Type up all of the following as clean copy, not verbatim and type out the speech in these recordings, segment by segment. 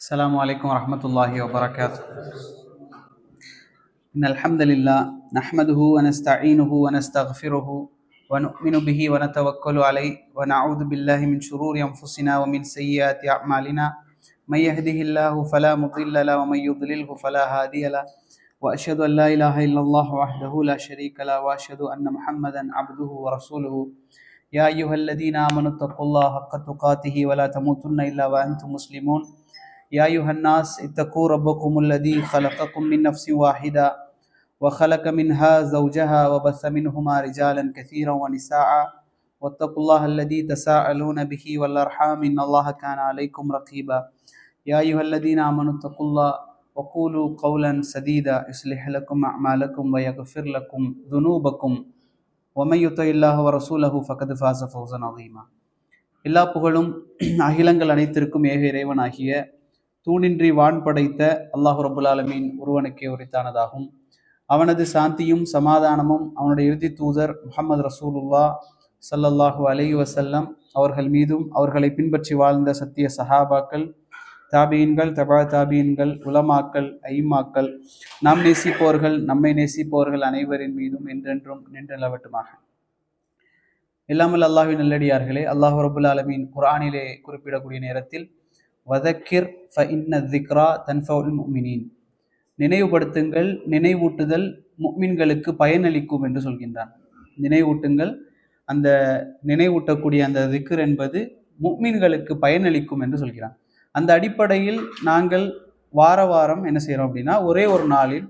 السلام عليكم ورحمة الله وبركاته. إن الحمد لله نحمده ونستعينه ونستغفره ونؤمن به ونتوكل عليه ونعوذ بالله من شرور أنفسنا ومن سيئات أعمالنا. من يهده الله فلا مضل له ومن يضلله فلا هادي له وأشهد أن لا إله إلا الله وحده لا شريك له وأشهد أن محمدا عبده ورسوله. يا أيها الذين آمنوا اتقوا الله حق تقاته ولا تموتن إلا وأنتم مسلمون. يا أيها الناس اتقوا ربكم الذي خلقكم من نفس واحدة وخلق منها زوجها وبث منهما رجالا كثيرا ونساء واتقوا الله الذي تساءلون به والأرحام إن الله كان عليكم رقيبا. يا أيها الذين آمنوا اتقوا الله وقولوا قولا سديدا يصلح لكم أعمالكم ويغفر لكم ذنوبكم ومن يطع الله ورسوله فقد فاز فوزا عظيما. எல்லா புகழும் அகிலங்கள் அனைத்திற்கும் ஏக இறைவனாகிய தூணின்றி வான் படைத்த அல்லாஹ் ரப்புல் ஆலமீன் ஒருவனுக்கே உரித்தானதாகும். அவனது சாந்தியும் சமாதானமும் அவனுடைய இறுதி தூதர் முஹம்மது ரசூலுல்லாஹ் ஸல்லல்லாஹு அலைஹி வஸல்லம் அவர்கள் மீதும் அவர்களை பின்பற்றி வாழ்ந்த சத்திய சஹாபாக்கள், தாபீன்கள், தபா தாபீன்கள், உலமாக்கள், ஐமாக்கள், நாம் நேசிப்போர்கள், நம்மை நேசிப்போர்கள் அனைவரின் மீதும் என்றென்றும் நின்று நிலவட்டுமாக. எல்லாமல் அல்லாஹ்வின் நல்லடியார்களே, அல்லாஹ் ரப்புல் ஆலமீன் குர்ஆனிலே குறிப்பிடக்கூடிய நேரத்தில் வதக்கிர் ஃபஇன்ன ذிக்ரா தன்ஃபஉல் முஃமினீன், நினைவுபடுத்துங்கள், நினைவூட்டுதல் முஃமின்களுக்கு பயனளிக்கும் என்று சொல்கின்றான். நினைவூட்டுங்கள், அந்த நினைவூட்டக்கூடிய அந்த திக்ர் என்பது முஃமின்களுக்கு பயனளிக்கும் என்று சொல்கிறான். அந்த அடிப்படையில் நாங்கள் வார வாரம் என்ன செய்கிறோம் அப்படின்னா, ஒரே ஒரு நாளில்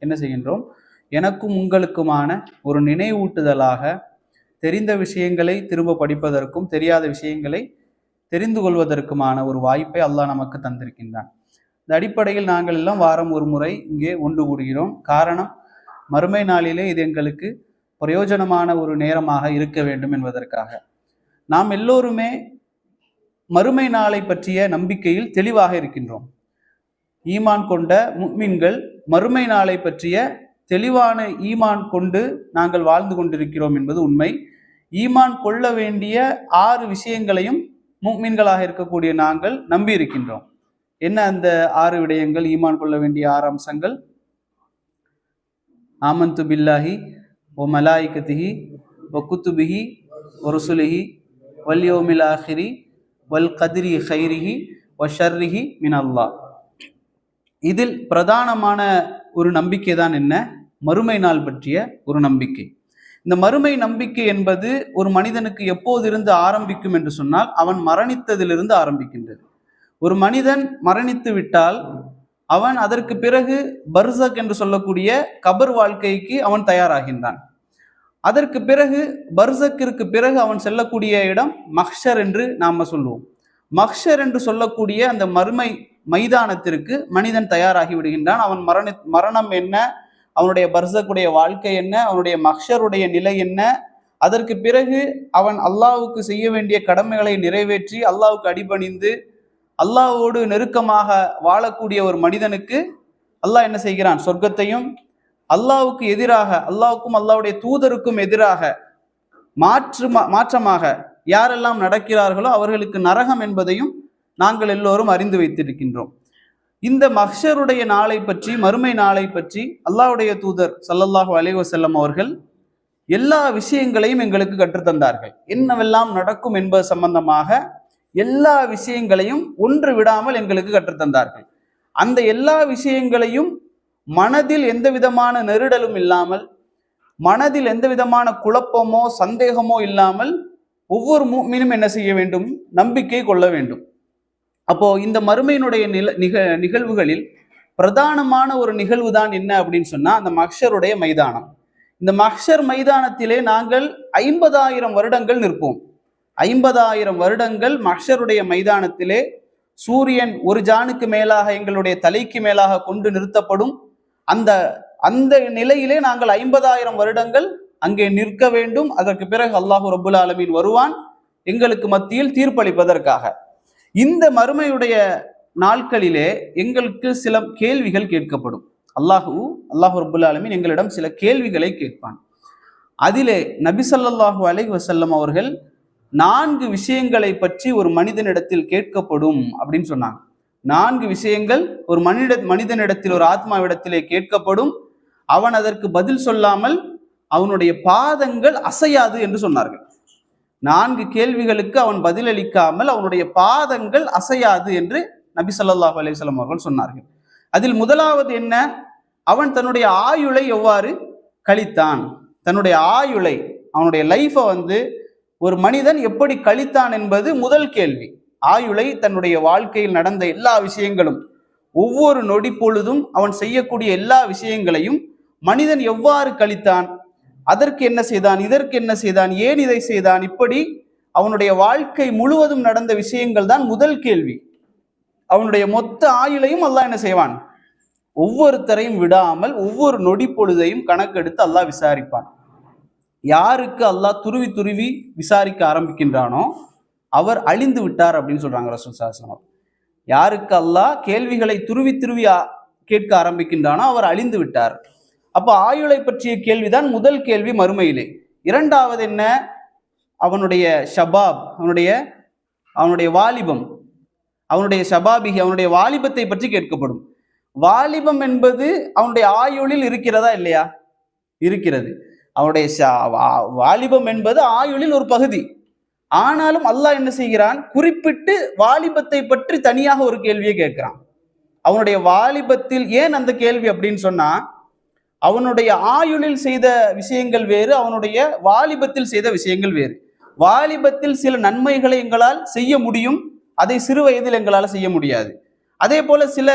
என்ன செய்கின்றோம், எனக்கும் உங்களுக்குமான ஒரு நினைவூட்டுதலாக தெரிந்த விஷயங்களை திரும்ப படிப்பதற்கும் தெரியாத விஷயங்களை தெரிந்து கொள்வதற்குமான ஒரு வாய்ப்பை அல்லாஹ் நமக்கு தந்திருக்கின்றான். இந்த அடிப்படையில் நாங்கள் எல்லாம் வாரம் ஒரு முறை இங்கே ஒன்று கூடுகிறோம். காரணம், மறுமை நாளிலே இது எங்களுக்கு பிரயோஜனமான ஒரு நேரமாக இருக்க வேண்டும் என்பதற்காக. நாம் எல்லோருமே மறுமை நாளை பற்றிய நம்பிக்கையில் தெளிவாக இருக்கின்றோம். ஈமான் கொண்ட முஃமின்கள் மறுமை நாளை பற்றிய தெளிவான ஈமான் கொண்டு நாங்கள் வாழ்ந்து கொண்டிருக்கிறோம் என்பது உண்மை. ஈமான் கொள்ள வேண்டிய 6 விஷயங்களையும் முஃமின்களாக இருக்கக்கூடிய நாங்கள் நம்பி இருக்கின்றோம். என்ன அந்த 6 விடயங்கள், ஈமான் கொள்ள வேண்டிய 6 அம்சங்கள்? ஆமன்து பில்லாஹி வ மலாயிகத்திஹி வ குத்துபிஹி வ ருசுலிஹி வல் யௌமில் ஆஹிரி வல் கத்ரி கைரிஹி வ ஷர்ரிஹி மின் அல்லாஹ். இதில் பிரதானமான ஒரு நம்பிக்கை தான் என்ன? மறுமை நாள் பற்றிய ஒரு நம்பிக்கை. இந்த மறுமை நம்பிக்கை என்பது ஒரு மனிதனுக்கு எப்போதிருந்து ஆரம்பிக்கும் என்று சொன்னால், அவன் மரணித்ததிலிருந்து ஆரம்பிக்கின்றது. ஒரு மனிதன் மரணித்து விட்டால் அவன் அதற்கு பிறகு பர்சக் என்று சொல்லக்கூடிய கபர் வாழ்க்கைக்கு அவன் தயாராகின்றான். அதற்கு பிறகு பர்சக்கிற்கு பிறகு அவன் செல்லக்கூடிய இடம் மஹ்ஷர் என்று நாம் சொல்லுவோம். மஹ்ஷர் என்று சொல்லக்கூடிய அந்த மறுமை மைதானத்திற்கு மனிதன் தயாராகி விடுகின்றான். அவன் மரணம் என்ன, அவனுடைய பர்சக்குடைய வாழ்க்கை என்ன, அவனுடைய மஹ்ஷருடைய நிலை என்ன, அதற்கு பிறகு அவன் அல்லாஹ்வுக்கு செய்ய வேண்டிய கடமைகளை நிறைவேற்றி அல்லாஹ்வுக்கு அடிபணிந்து அல்லாஹ்வோடு நெருக்கமாக வாழக்கூடிய ஒரு மனிதனுக்கு அல்லாஹ் என்ன செய்கிறான்? சொர்க்கத்தையும், அல்லாஹ்வுக்கு எதிராக, அல்லாஹ்வுக்கும் அல்லாஹ்வுடைய தூதருக்கும் எதிராக மாற்றமாக யாரெல்லாம் நடக்கிறார்களோ அவர்களுக்கு நரகம் என்பதையும் நாங்கள் எல்லோரும் அறிந்து வைத்திருக்கின்றோம். இந்த மஹ்ஷருடைய நாளை பற்றி, மறுமை நாளை பற்றி அல்லாஹ்வுடைய தூதர் ஸல்லல்லாஹு அலைஹி வஸல்லம் அவர்கள் எல்லா விஷயங்களையும் எங்களுக்கு கற்றுத்தந்தார்கள். என்னவெல்லாம் நடக்கும் என்பது சம்பந்தமாக எல்லா விஷயங்களையும் ஒன்று விடாமல் எங்களுக்கு கற்றுத்தந்தார்கள். அந்த எல்லா விஷயங்களையும் மனதில் எந்த விதமான நெருடலும் இல்லாமல், மனதில் எந்த விதமான குழப்பமோ சந்தேகமோ இல்லாமல் ஒவ்வொரு முஃமினும் என்ன செய்ய வேண்டும்? நம்பிக்கை கொள்ள வேண்டும். அப்போ இந்த மறுமையினுடைய நிகழ்வுகளில் பிரதானமான ஒரு நிகழ்வு தான் என்ன அப்படின்னு சொன்னா, அந்த மஹ்ஷருடைய மைதானம். இந்த மஹ்ஷர் மைதானத்திலே நாங்கள் 50,000 வருடங்கள் நிற்போம். 50,000 வருடங்கள் மஹ்ஷருடைய மைதானத்திலே சூரியன் ஒரு ஜானுக்கு மேலாக எங்களுடைய தலைக்கு மேலாக கொண்டு நிறுத்தப்படும். அந்த நிலையிலே நாங்கள் 50,000 வருடங்கள் அங்கே நிற்க வேண்டும். அதற்கு பிறகு அல்லாஹ் ரப்புல் ஆலமீன் வருவான் எங்களுக்கு மத்தியில் தீர்ப்பளிப்பதற்காக. இந்த மறுமையுடைய நாட்களிலே எங்களுக்கு சில கேள்விகள் கேட்கப்படும். அல்லாஹ் ரப்புல் ஆலமீன் எங்களிடம் சில கேள்விகளை கேட்பான். அதிலே நபி ஸல்லல்லாஹு அலைஹி வஸல்லம் அவர்கள் 4 விஷயங்களை பற்றி ஒரு மனிதனிடத்தில் கேட்கப்படும் அப்படின்னு சொன்னாங்க. 4 விஷயங்கள் ஒரு மனிதனிடத்தில், ஒரு ஆத்மாவிடத்திலே கேட்கப்படும். அவன் அதற்கு பதில் சொல்லாமல் அவனுடைய பாதங்கள் அசையாது என்று சொன்னார்கள். 4 கேள்விகளுக்கு அவன் பதிலளிக்காமல் அவனுடைய பாதங்கள் அசையாது என்று நபி ஸல்லல்லாஹு அலைஹி வஸல்லம் அவர்கள் சொன்னார்கள். அதில் முதலாவது என்ன? அவன் தன்னுடைய ஆயுளை எவ்வாறு கழித்தான், தன்னுடைய ஆயுளை, அவனுடைய லைஃபை ஒரு மனிதன் எப்படி கழித்தான் என்பது முதல் கேள்வி. ஆயுளை, தன்னுடைய வாழ்க்கையில் நடந்த எல்லா விஷயங்களும், ஒவ்வொரு நொடி பொழுதும் அவன் செய்யக்கூடிய எல்லா விஷயங்களையும் மனிதன் எவ்வாறு கழித்தான், அதற்கு என்ன செய்தான், இதற்கு என்ன செய்தான், ஏன் இதை செய்தான், இப்படி அவனுடைய வாழ்க்கை முழுவதும் நடந்த விஷயங்கள் தான் முதல் கேள்வி. அவனுடைய மொத்த ஆயுளையும் அல்லாஹ் என்ன செய்வான்? ஒவ்வொருத்தரையும் விடாமல் ஒவ்வொரு நொடி பொழுதையும் கணக்கெடுத்து அல்லாஹ் விசாரிப்பான். யாருக்கு அல்லாஹ் துருவி துருவி விசாரிக்க ஆரம்பிக்கின்றானோ அவர் அழிந்து விட்டார் அப்படின்னு சொல்றாங்க ரசூல் ஸல்லல்லாஹு அலைஹி வஸல்லம். யாருக்கு அல்லாஹ் கேள்விகளை துருவி துருவி கேட்க ஆரம்பிக்கின்றானோ அவர் அழிந்து விட்டார். அப்போ ஆயுளை பற்றிய கேள்விதான் முதல் கேள்வி மறுமையிலே. இரண்டாவது என்ன? அவனுடைய ஷபாப், அவனுடைய வாலிபம், அவனுடைய ஷபாபிகி, அவனுடைய வாலிபத்தை பற்றி கேட்கப்படும். வாலிபம் என்பது அவனுடைய ஆயுளில் இருக்கிறதா இல்லையா? இருக்கிறது. அவனுடைய வாலிபம் என்பது ஆயுளில் ஒரு பகுதி. ஆனாலும் அல்லாஹ் என்ன செய்கிறான்? குறிப்பிட்டு வாலிபத்தை பற்றி தனியாக ஒரு கேள்வியை கேட்கிறான். அவனுடைய வாலிபத்தில் ஏன் அந்த கேள்வி அப்படின்னு சொன்னா, அவனுடைய ஆயுளில் செய்த விஷயங்கள் வேறு, அவனுடைய வாலிபத்தில் செய்த விஷயங்கள் வேறு. வாலிபத்தில் சில நன்மைகளை எங்களால் செய்ய முடியும், அதை சிறு வயதில் எங்களால் செய்ய முடியாது. அதே போல சில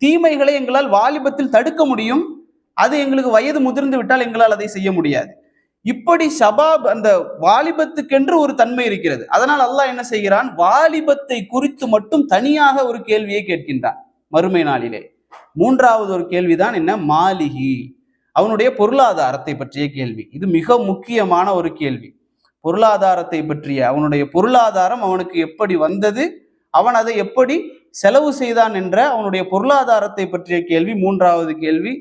தீமைகளை எங்களால் வாலிபத்தில் தடுக்க முடியும், அது எங்களுக்கு வயது முதிர்ந்து விட்டால் எங்களால் அதை செய்ய முடியாது. இப்படி ஷபாப், அந்த வாலிபத்துக்கென்று ஒரு தன்மை இருக்கிறது. அதனால் அல்லாஹ் என்ன செய்கிறான்? வாலிபத்தை குறித்து மட்டும் தனியாக ஒரு கேள்வியை கேட்கின்றான் மறுமை நாளிலே. மூன்றாவது ஒரு கேள்விதான் என்ன? மாலிகி, அவனுடைய பொருளாதாரத்தை பற்றிய கேள்வி. இது மிக முக்கியமான ஒரு கேள்வி. பொருளாதாரத்தை பற்றிய, அவனுடைய பொருளாதாரம் அவனுக்கு எப்படி வந்தது, அவன் அதை எப்படி செலவு செய்தான் என்ற அவனுடைய பொருளாதாரத்தை பற்றிய கேள்வி மூன்றாவது கேள்வி.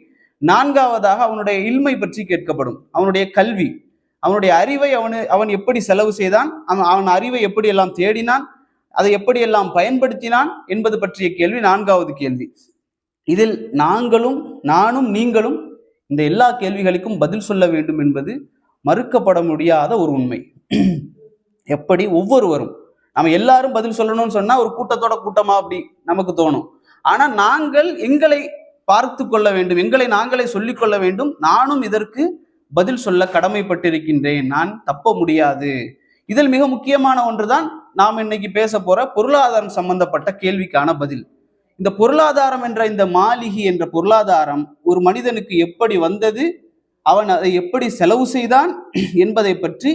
நான்காவதாக அவனுடைய இல்மை பற்றி கேட்கப்படும். அவனுடைய கல்வி, அவனுடைய அறிவை அவன் எப்படி செலவு செய்தான், அவன் அறிவை எப்படி எல்லாம் தேடினான், அதை எப்படி எல்லாம் பயன்படுத்தினான் என்பது பற்றிய கேள்வி நான்காவது கேள்வி. இதில் நானும் நீங்களும் இந்த எல்லா கேள்விகளுக்கும் பதில் சொல்ல வேண்டும் என்பது மறுக்கப்பட முடியாத ஒரு உண்மை. எப்படி? ஒவ்வொருவரும், நம்ம எல்லாரும் பதில் சொல்லணும்னு சொன்னா ஒரு கூட்டத்தோட கூட்டமா அப்படி நமக்கு தோணும். ஆனா நாங்கள் எங்களை பார்த்து கொள்ள வேண்டும், எங்களை நாங்களே சொல்லிக் கொள்ள வேண்டும். நானும் இதற்கு பதில் சொல்ல கடமைப்பட்டிருக்கின்றேன், நான் தப்ப முடியாது. இதில் மிக முக்கியமான ஒன்றுதான் நாம் இன்னைக்கு பேச போற பொருளாதாரம் சம்பந்தப்பட்ட கேள்விக்கான பதில். இந்த பொருளாதாரம் என்ற, இந்த மாலிகி என்ற பொருளாதாரம் ஒரு மனிதனுக்கு எப்படி வந்தது, அவன் அதை எப்படி செலவு செய்தான் என்பதை பற்றி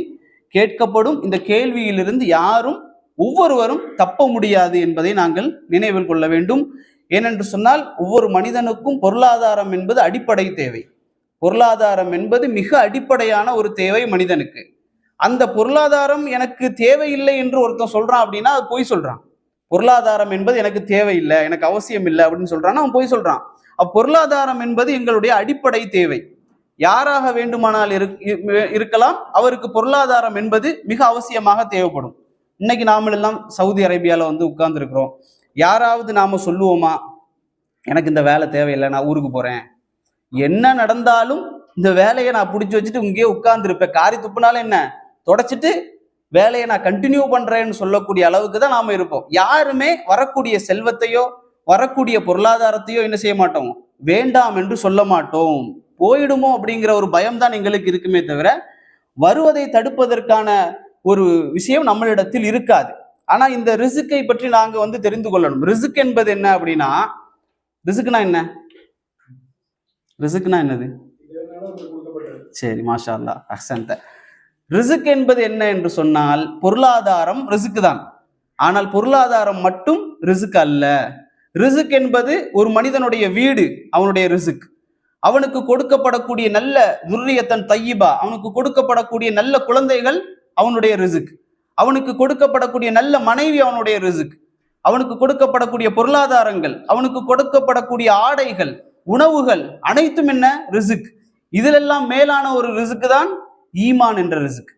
கேட்கப்படும். இந்த கேள்வியிலிருந்து யாரும், ஒவ்வொருவரும் தப்ப முடியாது என்பதை நாங்கள் நினைவில் கொள்ள வேண்டும். ஏனென்று சொன்னால் ஒவ்வொரு மனிதனுக்கும் பொருளாதாரம் என்பது அடிப்படை தேவை. பொருளாதாரம் என்பது மிக அடிப்படையான ஒரு தேவை மனிதனுக்கு. அந்த பொருளாதாரம் எனக்கு தேவையில்லை என்று ஒருத்தன் சொல்றான் அப்படின்னா அது பொய் சொல்றான். பொருளாதாரம் என்பது எனக்கு தேவையில்லை, எனக்கு அவசியம் இல்லை அப்படின்னு சொல்றான், அவன் பொய் சொல்றான். பொருளாதாரம் என்பது எங்களுடைய அடிப்படை தேவை. யாராக வேண்டுமானால் இருக்கலாம், அவருக்கு பொருளாதாரம் என்பது மிக அவசியமாக தேவைப்படும். இன்னைக்கு நாமெல்லாம் சவுதி அரேபியால உட்கார்ந்து இருக்கிறோம். யாராவது நாம சொல்லுவோமா, எனக்கு இந்த வேலை தேவையில்லை, நான் ஊருக்கு போறேன், என்ன நடந்தாலும் இந்த வேலையை நான் பிடிச்சி வச்சுட்டு இங்கேயே உட்கார்ந்து இருப்பேன், காரி துப்புனாலும் என்ன தொடச்சிட்டு வேலையை நான் கண்டினியூ பண்றேன்னு சொல்லக்கூடிய அளவுக்கு தான் நாம இருப்போம். யாருமே வரக்கூடிய செல்வத்தையோ வரக்கூடிய பொருளாதாரத்தையோ என்ன செய்ய மாட்டோம், வேண்டாம் என்று சொல்ல மாட்டோம். போயிடுமோ அப்படிங்கிற ஒரு பயம்தான் எங்களுக்கு இருக்குமே தவிர வருவதை தடுப்பதற்கான ஒரு விஷயம் நம்மளிடத்தில் இருக்காது. ஆனா இந்த ரிஸ்கை பற்றி நாங்க தெரிந்து கொள்ளணும். ரிஸ்க் என்பது என்ன அப்படின்னா, ரிஸ்க்னா என்ன? ரிஸ்க்னா என்னது? சரி, மாஷா அல்லாஹ், அஹ்சன்த. ரிஸ்க் என்பது என்ன என்று சொன்னால், பொருளாதாரம் ரிஸ்க் தான். ஆனால் பொருளாதாரம் மட்டும் ரிஸ்க் அல்ல. ரிஸ்க் என்பது ஒரு மனிதனுடைய வீடு, அவனுடைய ரிஸ்க். அவனுக்கு கொடுக்கப்படக்கூடிய நல்ல துர்ரியத்தன் தையிபா, அவனுக்கு கொடுக்கப்படக்கூடிய நல்ல குழந்தைகள் அவனுடைய ரிஸ்க். அவனுக்கு கொடுக்கப்படக்கூடிய நல்ல மனைவி அவனுடைய ரிஸ்க். அவனுக்கு கொடுக்கப்படக்கூடிய பொருளாதாரங்கள், அவனுக்கு கொடுக்கப்படக்கூடிய ஆடைகள், உணவுகள் அனைத்தும் என்ன? ரிஸ்க். இதிலெல்லாம் மேலான ஒரு ரிஸ்க் தான் ஈமான் என்ற ரிஸ்க்.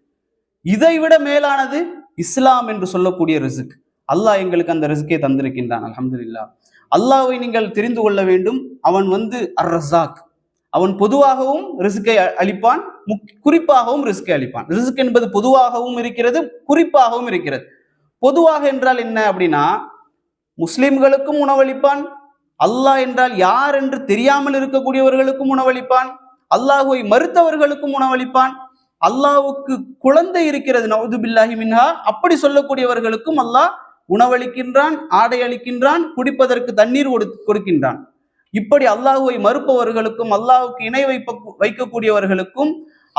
இதை விட மேலானது இஸ்லாம் என்று சொல்லக்கூடிய ரிஸ்க். அல்லாஹ் எங்களுக்கு அந்த ரிஸ்கை தந்திருக்கின்றான். அல்ஹம்துலில்லாஹ். அல்லாஹ்வை நீங்கள் தெரிந்து கொள்ள வேண்டும். அவன் அர் ரஸாக். அவன் பொதுவாகவும் ரிஸ்கை அளிப்பான், குறிப்பாகவும் ரிஸ்கை அளிப்பான். ரிஸ்க் என்பது பொதுவாகவும் இருக்கிறது, குறிப்பாகவும் இருக்கிறது. பொதுவாக என்றால் என்ன அப்படின்னா, முஸ்லிம்களுக்கும் உணவளிப்பான். அல்லாஹ் என்றால் யார் என்று தெரியாமல் இருக்கக்கூடியவர்களுக்கும் உணவளிப்பான். அல்லாஹுவை மறுத்தவர்களுக்கும் உணவளிப்பான். அல்லாஹ்வுக்கு குழந்தை இருக்கிறது, நவுது பில்லாஹி மின்ஹா, அப்படி சொல்லக்கூடியவர்களுக்கும் அல்லாஹ் உணவளிக்கின்றான், ஆடை அளிக்கின்றான், குடிப்பதற்கு தண்ணீர் கொடுக்கின்றான். இப்படி அல்லாஹுவை மறுப்பவர்களுக்கும், அல்லாஹுக்கு இணை வைக்கக்கூடியவர்களுக்கும்,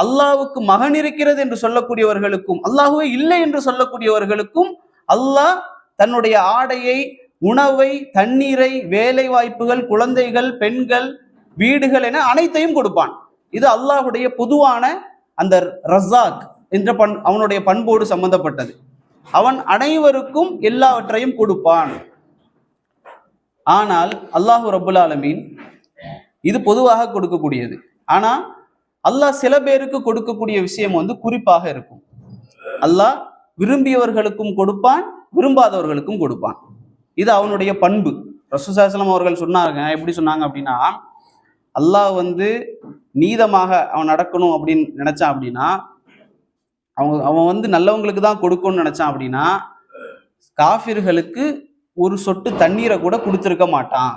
அல்லாஹுக்கு மகன் இருக்கிறது என்று சொல்லக்கூடியவர்களுக்கும், அல்லாஹுவே இல்லை என்று சொல்லக்கூடியவர்களுக்கும் அல்லாஹ் தன்னுடைய ஆடையை, உணவை, தண்ணீரை, வேலை வாய்ப்புகள், குழந்தைகள், பெண்கள், வீடுகள் என அனைத்தையும் கொடுப்பான். இது அல்லாஹுடைய பொதுவான அந்த ரஸாக் என்ற அவனுடைய பண்போடு சம்பந்தப்பட்டது. அவன் அனைவருக்கும் எல்லாவற்றையும் கொடுப்பான். ஆனால் அல்லாஹு ரப்புல் ஆலமீன் இது பொதுவாக கொடுக்கக்கூடியது. ஆனா அல்லாஹ் சில பேருக்கு கொடுக்கக்கூடிய விஷயம் குறிப்பாக இருக்கும். அல்லாஹ் விரும்பியவர்களுக்கும் கொடுப்பான், விரும்பாதவர்களுக்கும் கொடுப்பான். இது அவனுடைய பண்பு. ரசூலுல்லாஹி ஸல்லல்லாஹு அலைஹி வஸல்லம் அவர்கள் சொன்னாங்க. எப்படி சொன்னாங்க அப்படின்னா, அல்லாஹ் நீதமாக அவன் நடக்கணும் அப்படின்னு நினைச்சான் அப்படின்னா, அவன் நல்லவங்களுக்கு தான் கொடுக்கணும்னு நினைச்சான் அப்படின்னா, காஃபிர்களுக்கு ஒரு சொட்டு தண்ணீரை கூட கொடுத்திருக்க மாட்டான்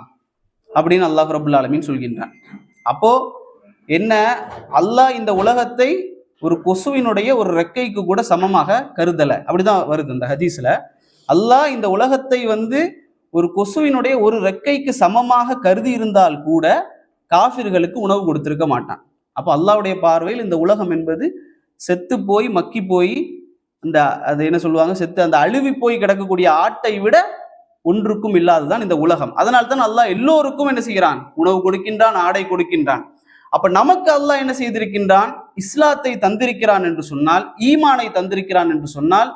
அப்படின்னு அல்லாஹ் ரப்புல் ஆலமீன் சொல்கின்றான். அப்போ என்ன, அல்லாஹ் இந்த உலகத்தை ஒரு கொசுவினுடைய ஒரு ரெக்கைக்கு கூட சமமாக கருதலை. அப்படிதான் வருது இந்த ஹதீஸ்ல. அல்லாஹ் இந்த உலகத்தை ஒரு கொசுவினுடைய ஒரு ரெக்கைக்கு சமமாக கருதி இருந்தால் கூட காஃபிர்களுக்கு உணவு கொடுத்திருக்க மாட்டான். அப்போ அல்லாஹ்வுடைய பார்வையில் இந்த உலகம் என்பது செத்து போய் மக்கி போய் அது என்ன சொல்லுவாங்க, செத்து அந்த அழுவி போய் கிடக்கக்கூடிய ஆட்டை விட ஒன்றுக்கும் இல்லாததான் இந்த உலகம். அதனால்தான் அல்லாஹ் எல்லோருக்கும் என்ன செய்கிறான், உணவு கொடுக்கின்றான், ஆடை கொடுக்கின்றான். அப்ப நமக்கு அல்லாஹ் என்ன செய்திருக்கின்றான், இஸ்லாத்தை தந்திருக்கிறான் என்று சொன்னால், ஈமானை தந்திருக்கிறான் என்று சொன்னால்,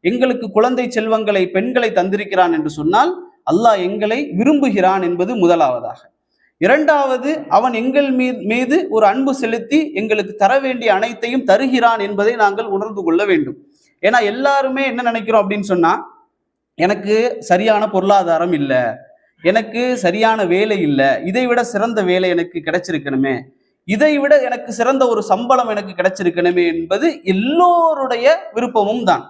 எங்களுக்கு குழந்தை செல்வங்களை, பெண்களை தந்திருக்கிறான் என்று சொன்னால், அல்லாஹ் எங்களை விரும்புகிறான் என்பது முதலாவதாக. இரண்டாவது, அவன் எங்கள் மீது ஒரு அன்பு செலுத்தி எங்களுக்கு தர வேண்டிய அனைத்தையும் தருகிறான் என்பதை நாங்கள் உணர்ந்து கொள்ள வேண்டும். ஏன்னா எல்லாருமே என்ன நினைக்கிறோம் அப்படின்னு சொன்னா, எனக்கு சரியான பொருளாதாரம் இல்லை, எனக்கு சரியான வேலை இல்லை, இதை விட சிறந்த வேலை எனக்கு கிடைச்சிருக்கணுமே, இதை விட எனக்கு சிறந்த ஒரு சம்பளம் எனக்கு கிடைச்சிருக்கணுமே என்பது எல்லோருடைய விருப்பமும் தான்.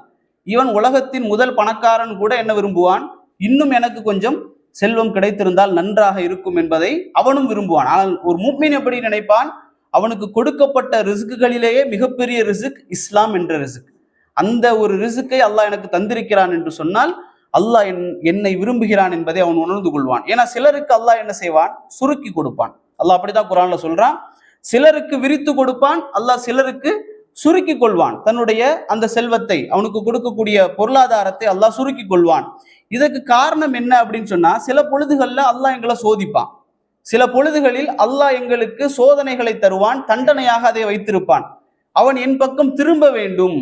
இவன் உலகத்தின் முதல் பணக்காரன் கூட என்ன விரும்புவான், இன்னும் எனக்கு கொஞ்சம் செல்வம் கிடைத்திருந்தால் நன்றாக இருக்கும் என்பதை அவனும் விரும்புவான். ஆனால் ஒரு முஃமின் எப்படி நினைப்பான், அவனுக்கு கொடுக்கப்பட்ட ரிஸ்குகளிலேயே மிகப்பெரிய ரிஸ்க் இஸ்லாம் என்ற ரிஸ்க். அந்த ஒரு ரிஸ்கை அல்லாஹ் எனக்கு தந்திருக்கிறான் என்று சொன்னால் அல்லாஹ் என்னை விரும்புகிறான் என்பதை அவன் உணர்ந்து கொள்வான். ஏன்னா சிலருக்கு அல்லாஹ் என்ன செய்வான், சுருக்கி கொடுப்பான். அல்லாஹ் அப்படிதான் குர்ஆன்ல சொல்றான். சிலருக்கு விரித்து கொடுப்பான், அல்லாஹ் சிலருக்கு சுருக்கி கொள்வான். தன்னுடைய அந்த செல்வத்தை, அவனுக்கு கொடுக்கக்கூடிய பொருளாதாரத்தை அல்லாஹ் சுருக்கி கொள்வான். இதற்கு காரணம் என்ன அப்படின்னு சொன்னா, சில பொழுதுகள்ல அல்லாஹ் எங்களை சோதிப்பான், சில பொழுதுகளில் அல்லாஹ் எங்களுக்கு சோதனைகளை தருவான், தண்டனையாக அதை வைத்திருப்பான். அவன் என் பக்கம் திரும்ப வேண்டும்,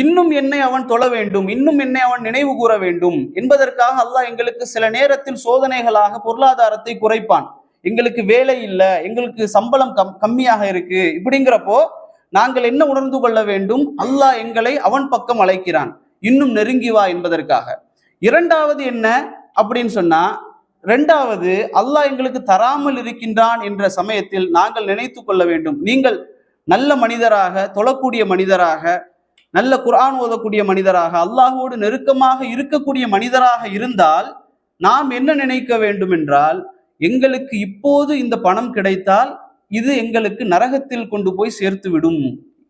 இன்னும் என்னை அவன் தொழ வேண்டும், இன்னும் என்னை அவன் நினைவு கூற வேண்டும் என்பதற்காக அல்லாஹ் எங்களுக்கு சில நேரத்தில் சோதனைகளாக பொருளாதாரத்தை குறைப்பான். எங்களுக்கு வேலை இல்லை, எங்களுக்கு சம்பளம் கம்மியாக இருக்கு, இப்படிங்கிறப்போ நாங்கள் என்ன உணர்ந்து கொள்ள வேண்டும், அல்லாஹ் எங்களை அவன் பக்கம் அழைக்கிறான், இன்னும் நெருங்கி வா என்பதற்காக. இரண்டாவது என்ன அப்படின்னு சொன்னா, இரண்டாவது அல்லாஹ் எங்களுக்கு தராமல் இருக்கின்றான் என்ற சமயத்தில் நாங்கள் நினைத்து கொள்ள வேண்டும், நீங்கள் நல்ல மனிதராக, தொழக்கூடிய மனிதராக, நல்ல குர்ஆன் ஓதக்கூடிய மனிதராக, அல்லாஹோடு நெருக்கமாக இருக்கக்கூடிய மனிதராக இருந்தால் நாம் என்ன நினைக்க வேண்டும் என்றால், எங்களுக்கு இப்போது இந்த பணம் கிடைத்தால் இது எங்களுக்கு நரகத்தில் கொண்டு போய் சேர்த்து விடும்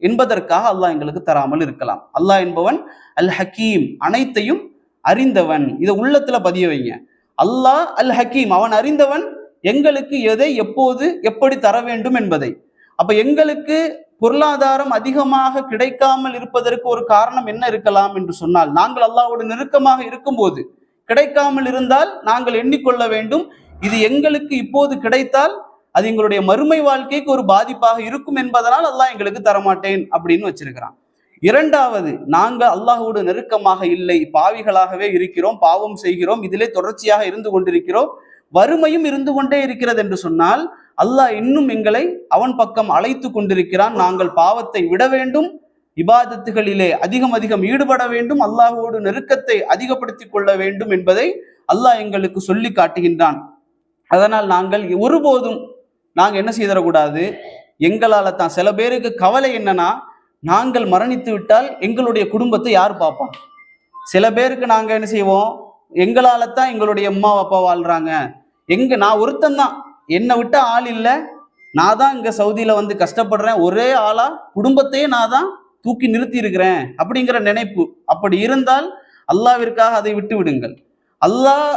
என்பதற்காக அல்லாஹ் எங்களுக்கு தராமல் இருக்கலாம். அல்லாஹ் என்பவன் அல் ஹக்கீம், அனைத்தையும் அறிந்தவன். இதை உள்ளத்துல பதிய வைங்க. அல்லாஹ் அல் ஹக்கீம், அவன் அறிந்தவன், எங்களுக்கு எதை எப்போது எப்படி தர வேண்டும் என்பதை. அப்ப எங்களுக்கு பொருளாதாரம் அதிகமாக கிடைக்காமல் இருப்பதற்கு ஒரு காரணம் என்ன இருக்கலாம் என்று சொன்னால், நாங்கள் அல்லாஹ்வோடு நெருக்கமாக இருக்கும்போது கிடைக்காமல் இருந்தால் நாங்கள் எண்ணிக்கொள்ள வேண்டும், இது எங்களுக்கு இப்போது கிடைத்தால் அது எங்களுடைய மறுமை வாழ்க்கைக்கு ஒரு பாதிப்பாக இருக்கும் என்பதனால் அல்லாஹ் எங்களுக்கு தரமாட்டேன் அப்படின்னு வச்சிருக்கிறான். இரண்டாவது, நாங்கள் அல்லாஹ்வோடு நெருக்கமாக இல்லை, பாவிகளாகவே இருக்கிறோம், பாவம் செய்கிறோம், இதிலே தொடர்ச்சியாக இருந்து கொண்டிருக்கிறோம், வறுமையும் இருந்து கொண்டே இருக்கிறது என்று சொன்னால் அல்லாஹ் இன்னும் எங்களை அவன் பக்கம் அழைத்து கொண்டிருக்கிறான். நாங்கள் பாவத்தை விட வேண்டும், இபாதத்துகளிலே அதிகம் அதிகம் ஈடுபட வேண்டும், அல்லாஹ்வோடு நெருக்கத்தை அதிகப்படுத்திக் கொள்ள வேண்டும் என்பதை அல்லாஹ் எங்களுக்கு சொல்லி காட்டுகின்றான். அதனால் நாங்கள் ஒருபோதும் நாங்கள் என்ன செய்திடக்கூடாது, எங்களால் தான் சில பேருக்கு கவலை என்னன்னா, நாங்கள் மரணித்து விட்டால் எங்களுடைய குடும்பத்தை யார் பார்ப்பான். சில பேருக்கு நாங்கள் என்ன செய்வோம், எங்களால் தான் எங்களுடைய அம்மா அப்பா வாழ்றாங்க, நான் ஒருத்தன் தான், என்னை விட்ட ஆள் இல்லை, நான் தான் இங்கே சவுதியில் வந்து கஷ்டப்படுறேன், ஒரே ஆளா குடும்பத்தையே நான் தான் தூக்கி நிறுத்தி இருக்கிறேன் அப்படிங்கிற நினைப்பு. அப்படி இருந்தால் அல்லாவிற்காக அதை விட்டு விடுங்கள். அல்லாஹ்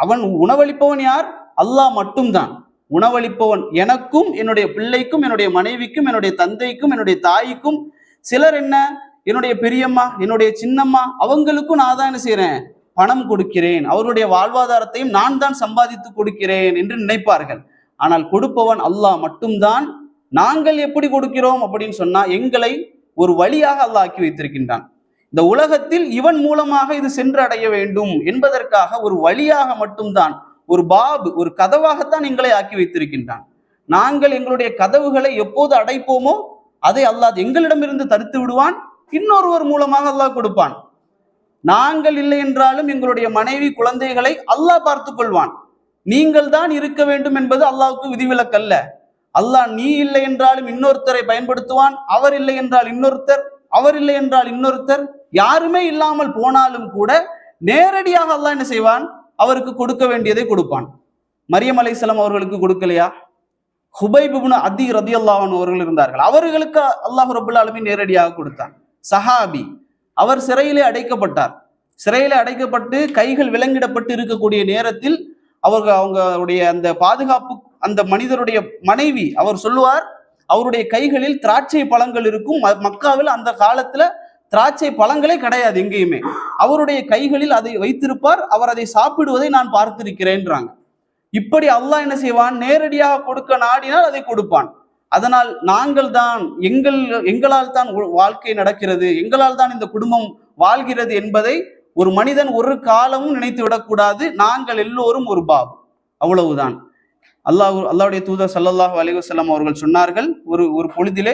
அவன் உணவளிப்பவன் யார்? அல்லாஹ் மட்டும்தான் உணவளிப்பவன். எனக்கும் என்னுடைய பிள்ளைக்கும் என்னுடைய மனைவிக்கும் என்னுடைய தந்தைக்கும் என்னுடைய தாய்க்கும், சிலர் என்ன என்னுடைய பெரியம்மா என்னுடைய சின்னம்மா அவங்களுக்கும் நான் தான் என்ன செய்யறேன், பணம் கொடுக்கிறேன், அவர்களுடைய வாழ்வாதாரத்தையும் நான் தான் சம்பாதித்து கொடுக்கிறேன் என்று நினைப்பார்கள். ஆனால் கொடுப்பவன் அல்லாஹ் மட்டும்தான். நாங்கள் எப்படி கொடுக்கிறோம் அப்படின்னு சொன்னா, எங்களை ஒரு வழியாக அல்லாஹ் ஆக்கி வைத்திருக்கின்றான். இந்த உலகத்தில் இவன் மூலமாக இது சென்று அடைய வேண்டும் என்பதற்காக ஒரு வழியாக மட்டும்தான், ஒரு ஒரு கதவாகத்தான் எங்களை ஆக்கி வைத்திருக்கின்றான். நாங்கள் எங்களுடைய கதவுகளை எப்போது அடைப்போமோ அதை அல்லாஹ் எங்களிடமிருந்து தடுத்து விடுவான், இன்னொருவர் மூலமாக அல்லாஹ் கொடுப்பான். நாங்கள் இல்லை என்றாலும் எங்களுடைய மனைவி குழந்தைகளை அல்லாஹ் பார்த்து கொள்வான். நீங்கள் தான் இருக்க வேண்டும் என்பது அல்லாஹ்வுக்கு விதிவிலக்கல்ல. அல்லாஹ் நீ இல்லை என்றாலும் இன்னொருத்தரை பயன்படுத்துவான், அவர் இல்லை என்றால் இன்னொருத்தர், அவர் இல்லை என்றால் இன்னொருத்தர், யாருமே இல்லாமல் போனாலும் கூட நேரடியாக அல்லாஹ் என்ன செய்வான், அவருக்கு கொடுக்க வேண்டியதை கொடுப்பான். மரியம் அலைஹிஸ்ஸலாம் அவர்களுக்கு கொடுக்கலையா? ஹுபைப் இப்னு அதி ரலியல்லாஹு அன்ஹு அவர்கள் இருந்தார்கள், அவர்களுக்கு அல்லாஹ் ரப்பல் ஆலமீன் நேரடியாக கொடுத்தான். சஹாபி, அவர் சிறையிலே அடைக்கப்பட்டார். சிறையிலே அடைக்கப்பட்டு கைகள் விலங்கிடப்பட்டு இருக்கக்கூடிய நேரத்தில் அவங்களுடைய அந்த பாதுகாப்பு, அந்த மனிதருடைய மனைவி அவர் சொல்லுவார், அவருடைய கைகளில் திராட்சை பழங்கள் இருக்கும். மக்காவில் அந்த காலத்துல திராட்சை பழங்களே கிடையாது எங்கேயுமே. அவருடைய கைகளில் அதை வைத்திருப்பார், அவர் அதை சாப்பிடுவதை நான் பார்த்திருக்கிறேன்றாங்க. இப்படி அல்லாஹ் என்ன செய்வான், நேரடியாக கொடுக்க நாடினால் அதை கொடுப்பான். அதனால் நாங்கள் தான் எங்களால் தான் வாழ்க்கை நடக்கிறது, எங்களால் தான் இந்த குடும்பம் வாழ்கிறது என்பதை ஒரு மனிதன் ஒரு காலமும் நினைத்து விடக்கூடாது. நாங்கள் எல்லோரும் ஒரு பாப், அவ்வளவுதான். அல்லாஹ்வுடைய தூதர் ஸல்லல்லாஹு அலைஹி வஸல்லம் அவர்கள் சொன்னார்கள், ஒரு பொழுதிலே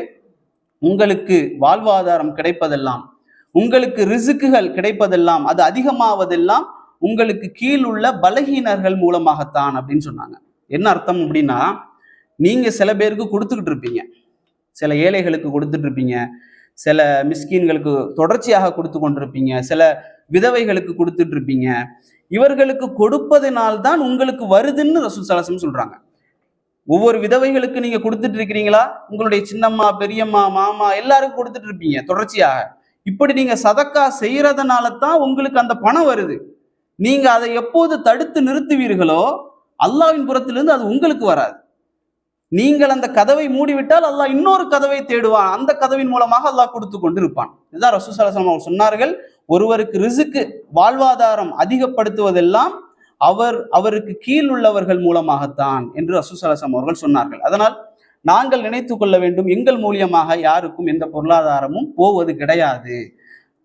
உங்களுக்கு வாழ்வாதாரம் கிடைப்பதெல்லாம், உங்களுக்கு ரிசுக்குகள் கிடைப்பதெல்லாம், அது அதிகமாவதெல்லாம் உங்களுக்கு கீழ் உள்ள பலகீனர்கள் மூலமாகத்தான் அப்படின்னு சொன்னாங்க. என்ன அர்த்தம் அப்படின்னா, நீங்க சில பேருக்கு கொடுத்துக்கிட்டு இருப்பீங்க, சில ஏழைகளுக்கு கொடுத்துட்டு இருப்பீங்க, சில மிஸ்கீன்களுக்கு தொடர்ச்சியாக கொடுத்து கொண்டிருப்பீங்க, சில விதவைகளுக்கு கொடுத்துட்டு இருப்பீங்க. இவர்களுக்கு கொடுப்பதனால்தான் உங்களுக்கு வருதுன்னு ரசூல் ஸல்லல்லாஹு அலைஹி வஸல்லம் சொல்றாங்க. ஒவ்வொரு விதவைகளுக்கு நீங்க கொடுத்துட்டு இருக்கிறீங்களா, உங்களுடைய சின்னம்மா பெரியம்மா மாமா எல்லாருக்கும் கொடுத்துட்டு இருப்பீங்க தொடர்ச்சியாக. இப்படி நீங்க சதக்கா செய்யறதுனால தான் உங்களுக்கு அந்த பணம் வருது. நீங்க அதை எப்போது தடுத்து நிறுத்துவீர்களோ அல்லாஹ்வின் புறத்திலிருந்து அது உங்களுக்கு வராது. நீங்கள் அந்த கதவை மூடிவிட்டால் அல்லாஹ் இன்னொரு கதவை தேடுவான், அந்த கதவின் மூலமாக அல்லாஹ் கொடுத்து கொண்டு இருப்பான். இதுதான் ரசூல் ஸல்லல்லாஹு அலைஹி வஸல்லம் சொன்னார்கள், ஒருவருக்கு ரிசுக்கு வாழ்வாதாரம் அதிகப்படுத்துவதெல்லாம் அவருக்கு கீழ் உள்ளவர்கள் மூலமாகத்தான் என்று ரசூல் ஸல்லல்லாஹு அலைஹி வஸல்லம் அவர்கள் சொன்னார்கள். அதனால் நாங்கள் நினைத்து கொள்ள வேண்டும், எங்கள் மூலியமாக யாருக்கும் எந்த பொருளாதாரமும் போவது கிடையாது.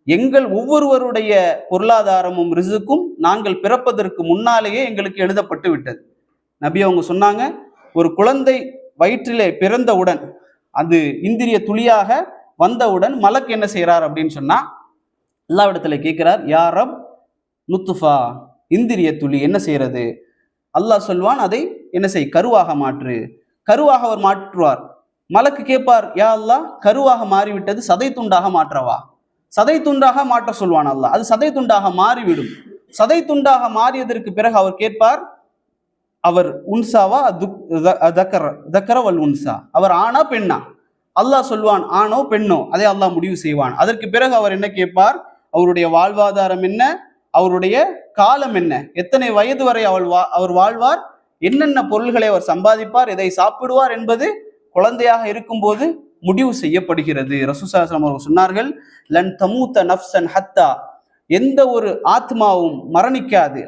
எங்கள் ஒவ்வொருவருடைய பொருளாதாரமும் ரிசுக்கும் நாங்கள் பிறப்பதற்கு முன்னாலேயே எங்களுக்கு எழுதப்பட்டு விட்டது. நபி அவங்க சொன்னாங்க, ஒரு குழந்தை வயிற்றிலே பிறந்தவுடன், அது இந்திரிய துளியாக வந்தவுடன் மலக் என்ன செய்யறார் அப்படின்னு சொன்னா, அல்லாஹ்விடத்துல கேட்கிறார், யா ரப் நுத்ஃபா, இந்திரிய துளி என்ன செய்யறது? அல்லாஹ் சொல்வான், அதை என்ன செய், கருவாக மாற்று. கருவாக அவர் மாற்றுவார். மலக்கு கேட்பார், யா அல்லாஹ் கருவாக மாறிவிட்டது, சதை துண்டாக மாற்றவா? சதை துண்டாக மாற்ற சொல்வான் அல்லாஹ். அது சதை துண்டாக மாறிவிடும். சதை துண்டாக மாறியதற்கு பிறகு அவர் கேட்பார், அவர் உன்சாவா தக்கரவல் உன்சா, அவர் ஆணா பெண்ணா? அல்லாஹ் சொல்வான், ஆணோ பெண்ணோ, அதை அல்லாஹ் முடிவு செய்வான். அதற்கு பிறகு அவர் என்ன கேட்பார், அவருடைய வாழ்வாதாரம் என்ன, அவருடைய காலம் என்ன, எத்தனை வயது வரை அவர் வாழ்வார், என்னென்ன பொருள்களை அவர் சம்பாதிப்பார், எதை சாப்பிடுவார் என்பது குழந்தையாக இருக்கும்போது முடிவு செய்யப்படுகிறது. ரசூல் ஸல்லல்லாஹு அலைஹி வஸல்லம் அவர்கள் சொன்னார்கள், லன் தமூத நஃப்ஸன் ஹத்தா, எந்த ஒரு ஆத்மாவும் மரணிக்காது.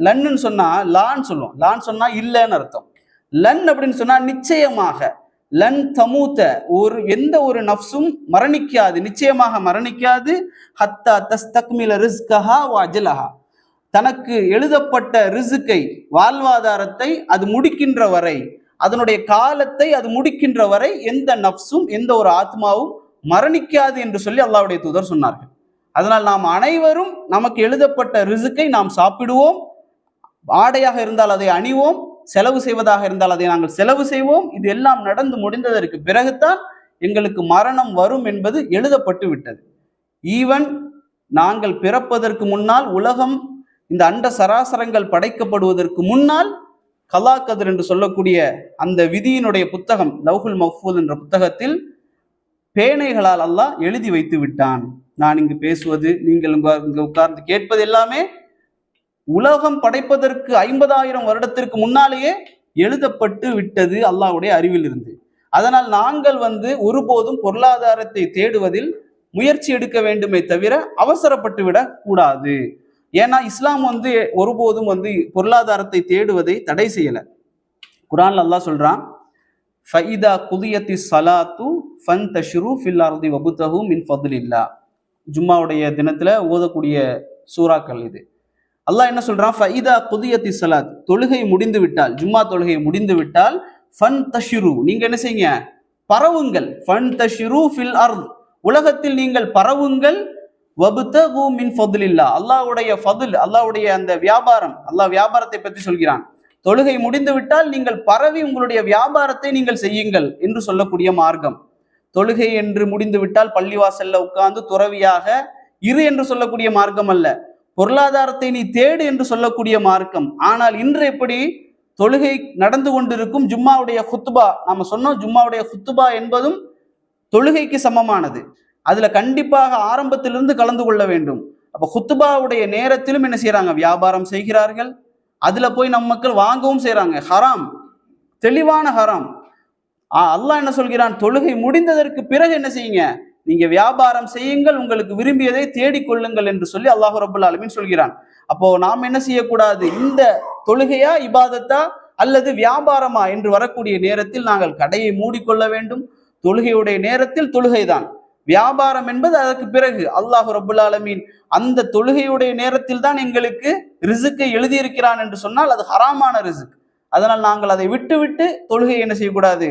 லன்னு சொன்னா லான்னு சொல்லுவோம், லான்னு சொன்னா இல்லைன்னு அர்த்தம். லன் அப்படின்னு சொன்னா நிச்சயமாக, லன் தமூத்த, எந்த ஒரு நஃப்ஸும் மரணிக்காது, நிச்சயமாக மரணிக்காது. ஹத்தா தஸ்தக்மில ரிஸ்கஹா வ அஜலஹா, தனக்கு எழுதப்பட்ட ரிஸ்கை, வாழ்வாதாரத்தை அது முடிக்கின்ற வரை, அதனுடைய காலத்தை அது முடிக்கின்ற வரை எந்த நஃப்ஸும் எந்த ஒரு ஆத்மாவும் மரணிக்காது என்று சொல்லி அல்லாஹ்வுடைய தூதர் சொன்னார்கள். அதனால் நாம் அனைவரும் நமக்கு எழுதப்பட்ட ரிசுக்கை நாம் சாப்பிடுவோம், ஆடையாக இருந்தால் அதை அணிவோம், செலவு செய்வதாக இருந்தால் அதை நாங்கள் செலவு செய்வோம். இது எல்லாம் நடந்து முடிந்ததற்கு பிறகுதான் எங்களுக்கு மரணம் வரும் என்பது எழுதப்பட்டு விட்டது. ஈவன் நாங்கள் பிறப்பதற்கு முன்னால், உலகம் இந்த அண்ட சராசரங்கள் படைக்கப்படுவதற்கு முன்னால் கலா கதிர் என்று சொல்லக்கூடிய அந்த விதியினுடைய புத்தகம் லவ்ஹுல் மஹ்ஃபூஸ் என்ற புத்தகத்தில் பேனைகளால் அல்லாஹ் எழுதி வைத்து விட்டான். நான் இங்கு பேசுவது, நீங்கள் இங்கு உட்கார்ந்து கேட்பது எல்லாமே உலகம் படைப்பதற்கு 50,000 வருடத்திற்கு முன்னாலேயே எழுதப்பட்டு விட்டது அல்லாஹ்வுடைய அறிவில் இருந்து. அதனால் நாங்கள் ஒருபோதும் பொருளாதாரத்தை தேடுவதில் முயற்சி எடுக்க வேண்டுமே தவிர அவசரப்பட்டு விட கூடாது. ஏன்னா இஸ்லாம் ஒருபோதும் பொருளாதாரத்தை தேடுவதை தடை செய்யல. குர்ஆன்ல அல்லாஹ் சொல்றான், ஃபைதா குதியத்தி ஸலாத்து ஃபன்தஷிரு ஃபில் அர்தி வபுதஹு மின் ஃபத்லில்லாஹ். ஜும்மாவுடைய தினத்துல ஓதக்கூடிய சூறாக்கள் இது. அல்லாஹ் என்ன சொல்றான், ஃபைதா குதியத்தி ஸலாத், தொழுகை முடிந்து விட்டால், ஜும்மா தொழுகை முடிந்து விட்டால், ஃபன்தஷிரு, நீங்க என்ன செய்யுங்க, பரவுங்கள். ஃபன்தஷிரு ஃபில் அர்த், உலகத்தில் நீங்கள் பரவுங்கள். வபுதஹு மின் ஃபத்லில்லாஹ், அல்லாஹ்வுடைய ஃபத்ல், அல்லாஹ்வுடைய அந்த வியாபாரம், அல்லாஹ் வியாபாரத்தை பற்றி சொல்கிறான். தொழுகை முடிந்து விட்டால் நீங்கள் பரவி உங்களுடைய வியாபாரத்தை நீங்கள் செய்யுங்கள் என்று சொல்லக்கூடிய மார்க்கம். தொழுகை என்று முடிந்து விட்டால் பள்ளிவாசல்ல உட்கார்ந்து துறவியாக இரு என்று சொல்லக்கூடிய மார்க்கம் அல்ல. பொருளாதாரத்தை நீ தேடு என்று சொல்லக்கூடிய மார்க்கம். ஆனால் இன்று எப்படி தொழுகை நடந்து கொண்டிருக்கும் ஜும்மாவுடைய குத்துபா, நாம சொன்னோம், ஜும்மாவுடைய குத்துபா என்பதும் தொழுகைக்கு சமமானது. அதுல கண்டிப்பாக ஆரம்பத்திலிருந்து கலந்து கொள்ள வேண்டும். அப்ப குத்துபாவுடைய நேரத்திலும் என்ன செய்யறாங்க, வியாபாரம் செய்கிறார்கள். அதுல போய் நம்ம மக்கள் வாங்கவும் செய்யறாங்க. ஹராம், தெளிவான ஹராம். அல்லாஹ் என்ன சொல்கிறான், தொழுகை முடிந்ததற்கு பிறகு என்ன செய்யுங்க, நீங்க வியாபாரம் செய்யுங்கள், உங்களுக்கு விரும்பியதை தேடிக்கொள்ளுங்கள் என்று சொல்லி அல்லாஹ் ரப்பல் ஆலமீன் சொல்கிறான். அப்போ நாம் என்ன செய்யக்கூடாது, இந்த தொழுகையா இபாதத்தா அல்லது வியாபாரமா என்று வரக்கூடிய நேரத்தில் நாங்கள் கடையை மூடிக்கொள்ள வேண்டும். தொழுகையுடைய நேரத்தில் தொழுகைதான், வியாபாரம் என்பது அதற்கு பிறகு. அல்லாஹ் ரப்பல் ஆலமீன் அந்த தொழுகையுடைய நேரத்தில் தான் எங்களுக்கு ரிசுக்கை எழுதியிருக்கிறான் என்று சொன்னால் அது ஹராமான ரிசுக். அதனால் நாங்கள் அதை விட்டு தொழுகை என்ன செய்யக்கூடாது,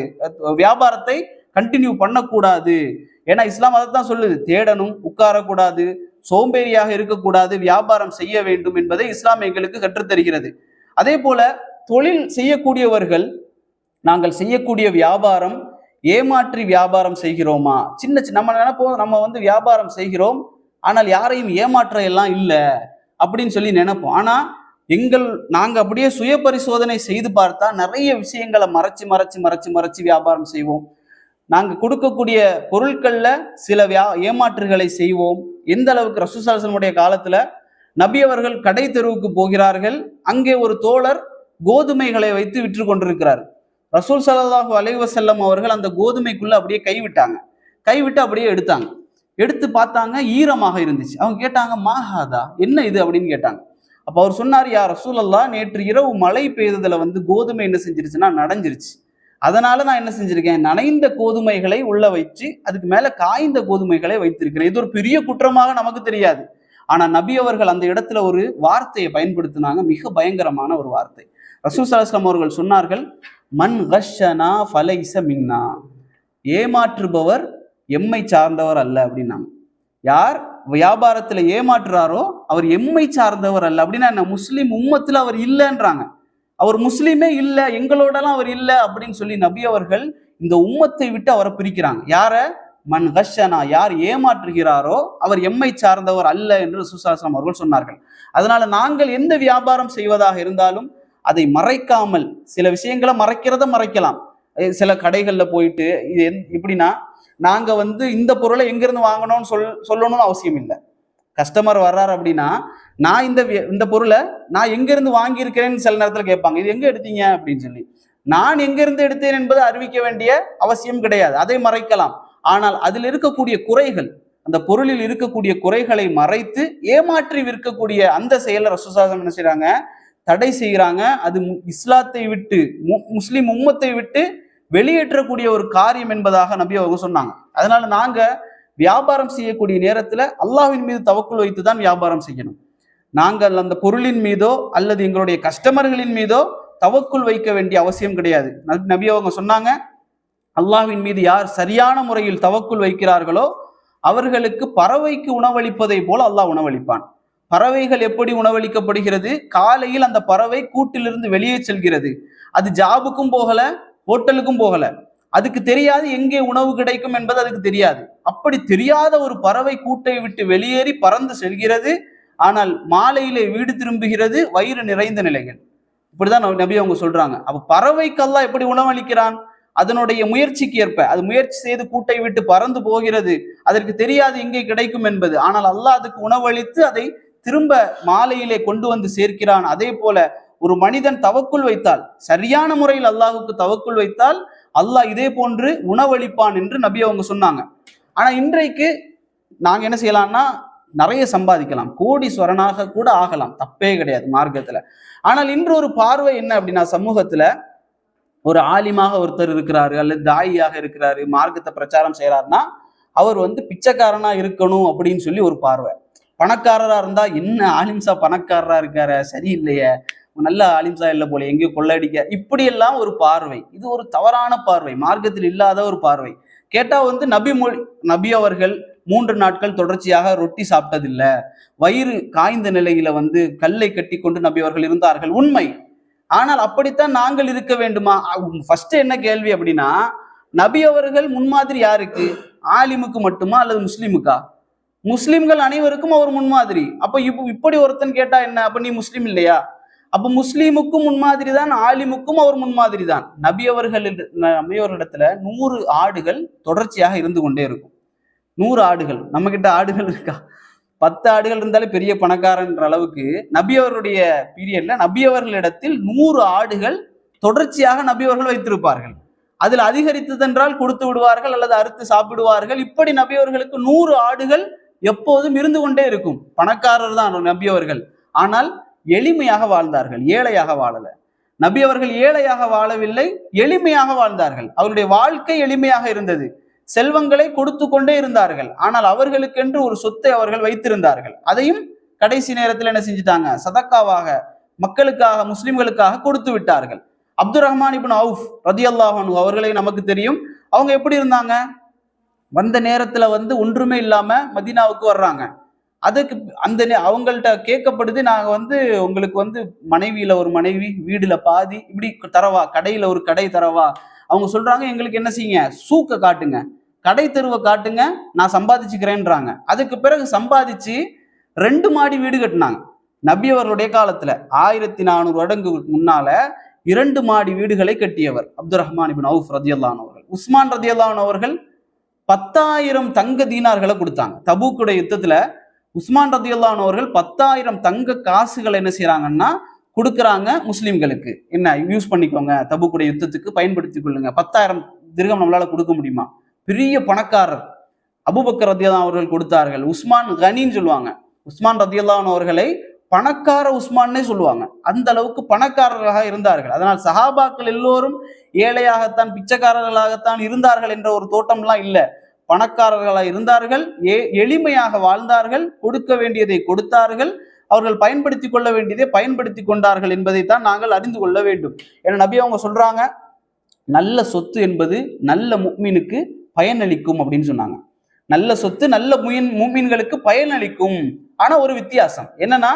வியாபாரத்தை கண்டினியூ பண்ணக்கூடாது. ஏன்னா இஸ்லாம் அதைத்தான் சொல்லுது, தேடணும், உட்காரக்கூடாது, சோம்பேறியாக இருக்கக்கூடாது, வியாபாரம் செய்ய வேண்டும் என்பதை இஸ்லாம் எங்களுக்கு கற்றுத்தருகிறது. அதே போல தொழில் செய்யக்கூடியவர்கள், நாங்கள் செய்யக்கூடிய வியாபாரம் ஏமாற்றி வியாபாரம் செய்கிறோமா? சின்ன நம்ம நினைப்போம், நம்ம வியாபாரம் செய்கிறோம், ஆனால் யாரையும் ஏமாற்ற எல்லாம் இல்லை அப்படின்னு சொல்லி நினைப்போம். ஆனா நாங்க அப்படியே சுய பரிசோதனை செய்து பார்த்தா நிறைய விஷயங்களை மறைச்சு வியாபாரம் செய்வோம். நாங்க கொடுக்கக்கூடிய பொருட்கள்ல சில ஏமாற்றுகளை செய்வோம். எந்த அளவுக்கு ரசூல் ஸல்லல்லாஹு அலைஹி வஸல்லம் காலத்துல நபி அவர்கள் கடை தெருவுக்கு போகிறார்கள். அங்கே ஒரு தோழர் கோதுமைகளை வைத்து விற்று கொண்டிருக்கிறார். ரசூல் ஸல்லல்லாஹு அலைஹி வஸல்லம் அவர்கள் அந்த கோதுமைக்குள்ள அப்படியே கைவிட்டு அப்படியே எடுத்து பார்த்தாங்க, ஈரமாக இருந்துச்சு. அவங்க கேட்டாங்க, மாஹாதா, என்ன இது அப்படின்னு கேட்டாங்க. அப்ப அவர் சொன்னார், யா ரசூலல்லாஹ், நேற்று இரவு மழை பெய்ததுல கோதுமை என்ன செஞ்சிருச்சுன்னா நனைஞ்சிருச்சு. அதனால நான் என்ன செஞ்சிருக்கேன், நனைந்த கோதுமைகளை உள்ள வச்சு அதுக்கு மேல காய்ந்த கோதுமைகளை வைத்திருக்கிறேன். இது ஒரு பெரிய குற்றமாக நமக்கு தெரியாது. ஆனா நபி அவர்கள் அந்த இடத்துல ஒரு வார்த்தையை பயன்படுத்தினாங்க, மிக பயங்கரமான ஒரு வார்த்தை. ரசூல் ஸல்லல்லாஹு அலைஹி வஸல்லம் அவர்கள் சொன்னார்கள், மன் கஷ்ஷனா ஃபலைஸ மின்னா, ஏமாற்றுபவர் எம்மை சார்ந்தவர் அல்ல அப்படின்னாங்க. யார் வியாபாரத்துல ஏமாற்றுறாரோ அவர் எம்மை சார்ந்தவர் அல்ல அப்படின்னா முஸ்லிம் உம்மத்துல அவர் இல்லைன்றாங்க. அவர் முஸ்லீமே இல்லை, எங்களோடலாம் அவர் இல்லை அப்படின்னு சொல்லி நபி அவர்கள் இந்த உம்மத்தை விட்டு அவரை பிரிக்கிறாங்க. யார? மன் கஷ்ஷனா, யார் ஏமாற்றுகிறாரோ அவர் எம்மை சார்ந்தவர் அல்ல என்று ரசூல் ஸல்லல்லாஹு அலைஹி வஸல்லம் அவர்கள் சொன்னார்கள். அதனால நாங்கள் எந்த வியாபாரம் செய்வதாக இருந்தாலும் அதை மறைக்காமல், சில விஷயங்களை மறைக்கலாம். சில கடைகள்ல போயிட்டு இது எப்படின்னா, நாங்க இந்த பொருளை எங்கிருந்து வாங்கணும்னு சொல்லணும்னு அவசியம் இல்லை. கஸ்டமர் வர்றாரு அப்படின்னா, நான் இந்த பொருளை நான் எங்கிருந்து வாங்கியிருக்கிறேன்னு சில நேரத்தில் கேட்பாங்க, இது எங்க எடுத்தீங்க அப்படின்னு சொல்லி. நான் எங்கிருந்து எடுத்தேன் என்பதை அறிவிக்க வேண்டிய அவசியம் கிடையாது, அதை மறைக்கலாம். ஆனால் அதில் இருக்கக்கூடிய குறைகள், அந்த பொருளில் இருக்கக்கூடிய குறைகளை மறைத்து ஏமாற்றி விற்கக்கூடிய அந்த செயலை ரசூல் ஸல்லல்லாஹு அலைஹி வஸல்லம் என்ன செய்றாங்க, தடை செய்கிறாங்க. அது இஸ்லாத்தை விட்டு, முஸ்லிம் உம்மத்தை விட்டு வெளியேற்றக்கூடிய ஒரு காரியம் என்பதாக நபி அவங்க சொன்னாங்க. அதனால நாங்க வியாபாரம் செய்யக்கூடிய நேரத்துல அல்லாஹ்வின் மீது தவக்குல் வைத்து தான் வியாபாரம் செய்யணும். நாங்கள் அந்த பொருளின் மீதோ அல்லது எங்களுடைய கஸ்டமர்களின் மீதோ தவக்குல் வைக்க வேண்டிய அவசியம் கிடையாது. நபி அவங்க சொன்னாங்க, அல்லாஹ்வின் மீது யார் சரியான முறையில் தவக்குல் வைக்கிறார்களோ அவர்களுக்கு பறவைக்கு உணவளிப்பதை போல அல்லாஹ் உணவளிப்பான். பறவைகள் எப்படி உணவளிக்கப்படுகிறது? காலையில் அந்த பறவை கூட்டிலிருந்து வெளியே செல்கிறது. அது ஜாபுக்கும் போகல, ஹோட்டலுக்கும் போகல. அதுக்கு தெரியாது எங்கே உணவு கிடைக்கும் என்பது அதுக்கு தெரியாது. அப்படி தெரியாத ஒரு பறவை கூட்டை விட்டு வெளியேறி பறந்து செல்கிறது. ஆனால் மாலையிலே வீடு திரும்புகிறது வயிறு நிறைந்த நிலைகள். இப்படிதான் நபி அவங்க சொல்றாங்க. அப்ப பறவைக்கு அல்லாஹ் எப்படி உணவளிக்கிறான்? அதனுடைய முயற்சிக்கு ஏற்ப அது முயற்சி செய்து கூட்டை விட்டு பறந்து போகிறது. அதற்கு தெரியாது எங்கே கிடைக்கும் என்பது. ஆனால் அல்லாஹ் அதுக்கு உணவளித்து அதை திரும்ப மாலையிலே கொண்டு வந்து சேர்க்கிறான். அதே போல ஒரு மனிதன் தவக்குள் வைத்தால், சரியான முறையில் அல்லாஹுக்கு தவக்குள் வைத்தால் அல்லாஹ் இதே போன்று உணவளிப்பான் என்று நபி அவங்க சொன்னாங்க. ஆனா இன்றைக்கு நாங்க என்ன செய்யலாம்னா நிறைய சம்பாதிக்கலாம், கோடீஸ்வரனாக கூட ஆகலாம், தப்பே கிடையாது மார்க்கத்துல. ஆனால் இன்று ஒரு பார்வை என்ன அப்படின்னா, சமூகத்துல ஒரு ஆலிமாக ஒருத்தர் இருக்கிறாரு அல்லது தாயியாக இருக்கிறாரு, மார்க்கத்தை பிரச்சாரம் செய்யறாருன்னா அவர் பிச்சைக்காரனா இருக்கணும் அப்படின்னு சொல்லி ஒரு பார்வை. பணக்காரரா இருந்தா என்ன ஆலிம்சா பணக்காரரா இருக்காரு, சரியில்லையே, நல்ல ஆலிம்சா இல்லை போல, எங்கேயோ கொள்ளடிக்க, இப்படியெல்லாம் ஒரு பார்வை. இது ஒரு தவறான பார்வை, மார்க்கத்தில் இல்லாத ஒரு பார்வை. கேட்டா நபி அவர்கள் 3 நாட்கள் தொடர்ச்சியாக ரொட்டி சாப்பிட்டதில்லை, வயிறு காய்ந்த நிலையில கல்லை கட்டி கொண்டு நபி அவர்கள் இருந்தார்கள், உண்மை. ஆனால் அப்படித்தான் நாங்கள் இருக்க வேண்டுமா? ஃபர்ஸ்ட் என்ன கேள்வி அப்படின்னா, நபி அவர்கள் முன்மாதிரி யாருக்கு? ஆலிமுக்கு மட்டுமா அல்லது முஸ்லிமுக்கா? முஸ்லிம்கள் அனைவருக்கும் அவர் முன்மாதிரி. அப்ப இப்படி ஒருத்தன் கேட்டா என்ன, அப்ப நீ முஸ்லிம் இல்லையா? அப்ப முஸ்லீமுக்கும் முன்மாதிரி தான், ஆலிமுக்கும் அவர் முன்மாதிரி தான். நபி அவர்களிடத்துல 100 ஆடுகள் தொடர்ச்சியாக இருந்து கொண்டே இருக்கும். 100 ஆடுகள். நம்ம கிட்ட ஆடுகள் இருக்கா? 10 ஆடுகள் இருந்தாலே பெரிய பணக்காரன்ற அளவுக்கு நபி அவருடைய பீரியட்ல நபி அவர்களிடத்தில் 100 ஆடுகள் தொடர்ச்சியாக நபி அவர்கள் வைத்திருப்பார்கள். அதில் அதிகரித்ததென்றால் கொடுத்து விடுவார்கள் அல்லது அறுத்து சாப்பிடுவார்கள். இப்படி நபி அவர்களுக்கு 100 ஆடுகள் எப்போதும் இருந்து கொண்டே இருக்கும். பணக்காரர் தான் நபி அவர்கள். ஆனால் எளிமையாக வாழ்ந்தார்கள், ஏழையாக வாழல. நபி அவர்கள் ஏழையாக வாழவில்லை, எளிமையாக வாழ்ந்தார்கள். அவருடைய வாழ்க்கை எளிமையாக இருந்தது. செல்வங்களை கொடுத்து கொண்டே இருந்தார்கள். ஆனால் அவர்களுக்கென்று ஒரு சொத்தை அவர்கள் வைத்திருந்தார்கள். அதையும் கடைசி நேரத்தில் என்ன செஞ்சுட்டாங்க? சதக்காவாக மக்களுக்காக, முஸ்லிம்களுக்காக கொடுத்து விட்டார்கள். அப்துல் ரஹ்மான் இப்னு அவுஃப் ரலியல்லாஹு அன்ஹு அவர்களை நமக்கு தெரியும். அவங்க எப்படி இருந்தாங்க? வந்த நேரத்துல ஒன்றுமே இல்லாம மதீனாவுக்கு வர்றாங்க. அதுக்கு அவங்கள்ட்ட கேட்கப்படுது, நாங்க உங்களுக்கு மனைவியில ஒரு மனைவி, வீடுல பாதி, இப்படி தரவா, கடையில ஒரு கடை தரவா? அவங்க சொல்றாங்க, எங்களுக்கு என்ன செய்யுங்க, சூக்க காட்டுங்க, கடை தெருவை காட்டுங்க, நான் சம்பாதிச்சுக்கிறேன்றாங்க. அதுக்கு பிறகு சம்பாதிச்சு 2 மாடி வீடு கட்டினாங்க. நபி அவர்களுடைய காலத்துல 1400 வருடங்களுக்கு முன்னால 2 மாடி வீடுகளை கட்டியவர் அப்துல் ரஹ்மான் இப்னு அவுஃப் ரலியல்லாஹு அன்ஹு அவர்கள். உஸ்மான் ரலியல்லாஹு அன்ஹு அவர்கள் 10,000 தங்க தீனார்களை கொடுத்தாங்க. தபூக்குடைய யுத்தத்துல உஸ்மான் ரலியல்லாஹு அன்ஹு அவர்கள் 10,000 தங்க காசுகளை என்ன செய்யறாங்கன்னா கொடுக்குறாங்க முஸ்லிம்களுக்கு. என்ன யூஸ் பண்ணிக்கோங்க, தபூக்குடைய யுத்தத்துக்கு பயன்படுத்திக் கொள்ளுங்க. 10,000 திர்ஹம் நம்மளால கொடுக்க முடியுமா? பெரிய பணக்காரர். அபூபக்கர் ரலியல்லாஹு அன்ஹு அவர்கள் கொடுத்தார்கள். உஸ்மான் கனின்னு சொல்லுவாங்க. உஸ்மான் ரலியல்லாஹு அன்ஹு அவர்களை பணக்கார உஸ்மான்னே சொல்லுவாங்க. அந்த அளவுக்கு பணக்காரர்களாக இருந்தார்கள். அதனால் சஹாபாக்கள் எல்லோரும் ஏழையாகத்தான், பிச்சைக்காரர்களாகத்தான் இருந்தார்கள் என்ற ஒரு தோட்டம்லாம் இல்லை. பணக்காரர்களாக இருந்தார்கள், எளிமையாக வாழ்ந்தார்கள், கொடுக்க வேண்டியதை கொடுத்தார்கள், அவர்கள் பயன்படுத்தி கொள்ள வேண்டியதை பயன்படுத்தி கொண்டார்கள் என்பதைத்தான் நாங்கள் அறிந்து கொள்ள வேண்டும். ஏன்னா நபி அவங்க சொல்றாங்க, நல்ல சொத்து என்பது நல்ல முஃமினுக்கு பயனளிக்கும் அப்படின்னு சொன்னாங்க. நல்ல சொத்து நல்ல முஃமின்களுக்கு பயனளிக்கும். ஆனா ஒரு வித்தியாசம் என்னன்னா,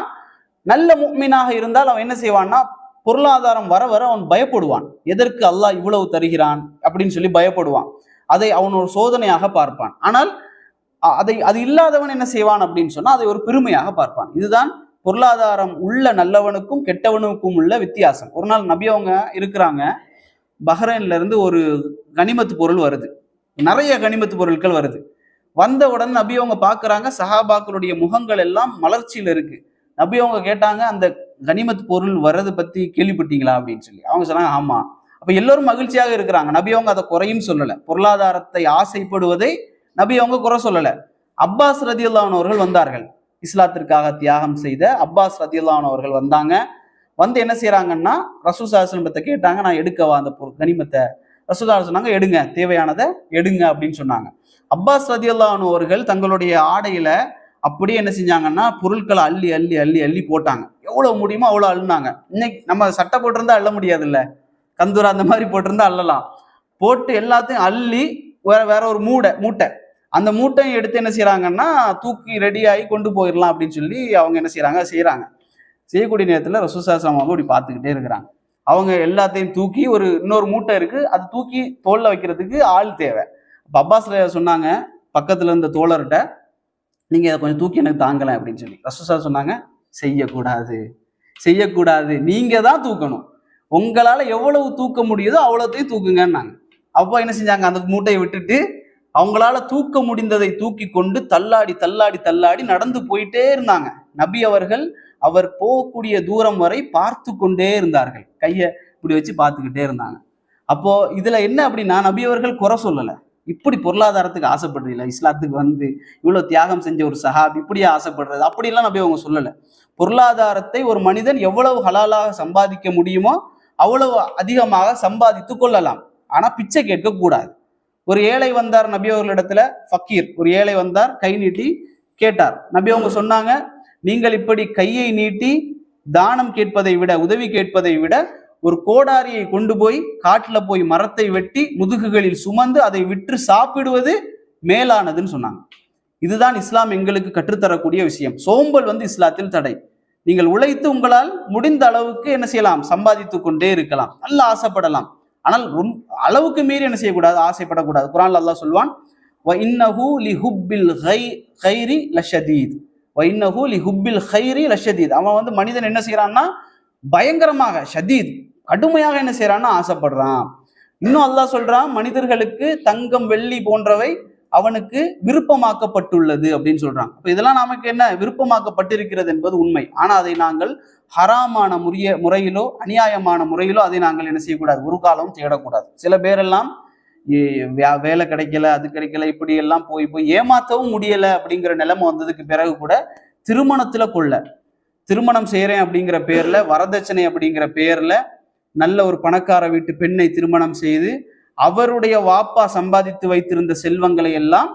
நல்ல முஃமினாக இருந்தால் அவன் என்ன செய்வான்னா, பொருளாதாரம் வர வர அவன் பயப்படுவான். எதற்கு அல்லாஹ் இவ்வளவு தருகிறான் அப்படின்னு சொல்லி பயப்படுவான். அதை அவன் ஒரு சோதனையாக பார்ப்பான். ஆனால் அது இல்லாதவன் என்ன செய்வான் அப்படின்னு சொன்னா, அதை ஒரு பெருமையாக பார்ப்பான். இதுதான் பொருளாதாரம் உள்ள நல்லவனுக்கும் கெட்டவனுக்கும் உள்ள வித்தியாசம். ஒரு நாள் நபி அவங்க இருக்கிறாங்க, பஹ்ரைன்ல இருந்து ஒரு கனிமத்து பொருள் வருது, நிறைய கனிமத்து பொருட்கள் வருது. வந்த உடனே நபி அவங்க பாக்குறாங்க, சஹாபாக்களுடைய முகங்கள் எல்லாம் மலர்ச்சியில இருக்கு. நபி அவங்க கேட்டாங்க, அந்த கனிமத்து பொருள் வர்றது பத்தி கேள்விப்பட்டீங்களா அப்படின்னு சொல்லி. அவங்க சொன்னாங்க, ஆமா. அப்ப எல்லோரும் மகிழ்ச்சியாக இருக்கிறாங்க. நபி அவங்க அதை குறையும் சொல்லல, பொருளாதாரத்தை ஆசைப்படுவதை நபி அவங்க குறை சொல்லல. அப்பாஸ் ரலியல்லாஹு அன்ஹு அவர்கள் வந்தார்கள். இஸ்லாத்திற்காக தியாகம் செய்த அப்பாஸ் ரலியல்லாஹு அன்ஹு அவர்கள் வந்தாங்க. என்ன செய்யறாங்கன்னா, ரசூல் ஸல்லல்லாஹு அலைஹி வஸல்லம் கேட்டாங்க, நான் எடுக்கவா அந்த கனிமத்தை? ரசூல் ஸல்லல்லாஹு அலைஹி வஸல்லம் சொன்னாங்க, எடுங்க, தேவையானதை எடுங்க அப்படின்னு சொன்னாங்க. அப்பாஸ் ரலியல்லாஹு அன்ஹு அவர்கள் தங்களுடைய ஆடையில அப்படியே என்ன செஞ்சாங்கன்னா, பொருட்களை அள்ளி அள்ளி அள்ளி அள்ளி போட்டாங்க. எவ்வளவு முடியுமோ அவ்வளவு அள்ளினாங்க. இன்னைக்கு நம்ம சட்டை போட்டிருந்தா அள்ள முடியாது இல்ல, கந்தூரா அந்த மாதிரி போட்டிருந்தா அள்ளலாம். போட்டு எல்லாத்தையும் அள்ளி வேற ஒரு மூட்டை அந்த மூட்டையும் எடுத்து என்ன செய்யறாங்கன்னா தூக்கி ரெடி ஆகி கொண்டு போயிடலாம் அப்படின்னு சொல்லி அவங்க என்ன செய்யறாங்க. செய்யக்கூடிய நேரத்தில் ரசூலுல்லாஹி ஸல்லல்லாஹு அலைஹி வஸல்லம் அப்படி பார்த்துக்கிட்டே இருக்கிறாங்க. அவங்க எல்லாத்தையும் தூக்கி இன்னொரு மூட்டை இருக்கு, அது தூக்கி தோல்ல வைக்கிறதுக்கு ஆள் தேவை. அப்பாஸ் சொன்னாங்க பக்கத்துல இருந்த தோழர்கிட்ட, நீங்க அதை கொஞ்சம் தூக்கி எனக்கு தாங்கலாம் அப்படின்னு சொல்லி. ரசூலுல்லாஹி சொன்னாங்க, செய்யக்கூடாது, நீங்க தான் தூக்கணும், உங்களால எவ்வளவு தூக்க முடியுதோ அவ்வளோத்தையும் தூக்குங்கன்னாங்க. அப்போ என்ன செஞ்சாங்க, அந்த மூட்டையை விட்டுட்டு அவங்களால தூக்க முடிந்ததை தூக்கி கொண்டு தள்ளாடி நடந்து போயிட்டே இருந்தாங்க. நபி அவர்கள் அவர் போகக்கூடிய தூரம் வரை பார்த்து கொண்டே இருந்தார்கள், கையை இப்படி வச்சு பார்த்துக்கிட்டே இருந்தாங்க. அப்போ இதுல என்ன அப்படின்னா, நபி அவர்கள் குறை சொல்லலை, இப்படி பொருளாதாரத்துக்கு ஆசைப்படுறீங்களா, இஸ்லாத்துக்கு வந்து இவ்வளவு தியாகம் செஞ்ச ஒரு சஹாபி இப்படியே ஆசைப்படுறது அப்படிலாம் நபி அவங்க சொல்லலை. பொருளாதாரத்தை ஒரு மனிதன் எவ்வளவு ஹலாலாக சம்பாதிக்க முடியுமோ அவ்வளவு அதிகமாக சம்பாதித்து கொள்ளலாம், ஆனா பிச்சை கேட்க கூடாது. ஒரு ஏழை வந்தார் நபி அவர்களிடத்துல, ஃபக்கீர் ஒரு ஏழை வந்தார், கை நீட்டி கேட்டார். நபி அவங்க சொன்னாங்க, நீங்கள் இப்படி கையை நீட்டி தானம் கேட்பதை விட, உதவி கேட்பதை விட, ஒரு கோடாரியை கொண்டு போய் காட்டுல போய் மரத்தை வெட்டி முதுகுகளில் சுமந்து அதை விற்று சாப்பிடுவது மேலானதுன்னு சொன்னாங்க. இதுதான் இஸ்லாம் எங்களுக்கு கற்றுத்தரக்கூடிய விஷயம். சோம்பல் இஸ்லாத்தில் தடை. நீங்கள் உழைத்து உங்களால் முடிந்த அளவுக்கு என்ன செய்யலாம், சம்பாதித்து கொண்டே இருக்கலாம், நல்ல ஆசைப்படலாம், ஆனால் அளவுக்கு மீறி என்ன செய்யக்கூடாது, ஆசைப்படக்கூடாது. குர்ஆன்ல அல்லாஹ் சொல்வான், வஇன்னஹு லிஹுப்பில் கைரி லஷதீத், வஇன்னஹு லிஹுப்பில் கைரி லஷதீத். அவன் மனிதன் என்ன செய்யறான்னா பயங்கரமாக ஷதீத் கடுமையாக என்ன செய்யறான்னா ஆசைப்படுறான். இன்னும் அல்லாஹ் சொல்றான், மனிதர்களுக்கு தங்கம் வெள்ளி போன்றவை அவனுக்கு விருப்பமாக்கப்பட்டுள்ளது அப்படின்னு சொல்றான். அப்ப இதெல்லாம் நமக்கு என்ன விருப்பமாக்கப்பட்டிருக்கிறது என்பது உண்மை. ஆனா அதை நாங்கள் ஹராமான முறையிலோ அநியாயமான முறையிலோ அதை நாங்கள் என்ன செய்யக்கூடாது, ஒரு காலம் தேடக்கூடாது. சில பேரெல்லாம் வேலை கிடைக்கல, அது கிடைக்கல, இப்படி எல்லாம் போய் ஏமாத்தவும் முடியல அப்படிங்கிற நிலைமை வந்ததுக்கு பிறகு கூட திருமணம் செய்யறேன் அப்படிங்கிற பேர்ல, வரதட்சணை அப்படிங்கிற பேர்ல நல்ல ஒரு பணக்கார வீட்டு பெண்ணை திருமணம் செய்து அவருடைய வாப்பா சம்பாதித்து வைத்திருந்த செல்வங்களை எல்லாம்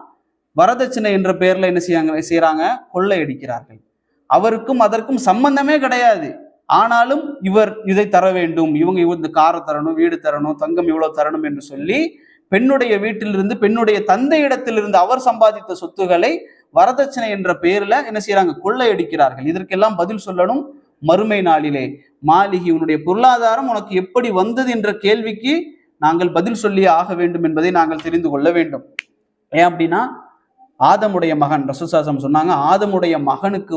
வரதட்சணை என்ற பெயர்ல என்ன செய்யறாங்க, கொள்ளையடிக்கிறார்கள். அவருக்கும் அதற்கும் சம்பந்தமே கிடையாது, ஆனாலும் இவர் இதை தர வேண்டும், இவங்க இந்த காரை தரணும், வீடு தரணும், தங்கம் இவ்வளவு தரணும் என்று சொல்லி பெண்ணுடைய வீட்டிலிருந்து, பெண்ணுடைய தந்தையிடத்திலிருந்து அவர் சம்பாதித்த சொத்துக்களை வரதட்சணை என்ற பெயர்ல என்ன செய்யறாங்க, கொள்ளையடிக்கிறார்கள். இதற்கெல்லாம் பதில் சொல்லணும் மறுமை நாளிலே. மாலிகி, உன்னுடைய பொருளாதாரம் உனக்கு எப்படி வந்தது என்ற கேள்விக்கு நாங்கள் பதில் சொல்லியே ஆக வேண்டும் என்பதை நாங்கள் தெரிந்து கொள்ள வேண்டும். ஏன் அப்படின்னா, ஆதமுடைய மகன் ரசூலுல்லாஹி சொன்னாங்க, ஆதமுடைய மகனுக்கு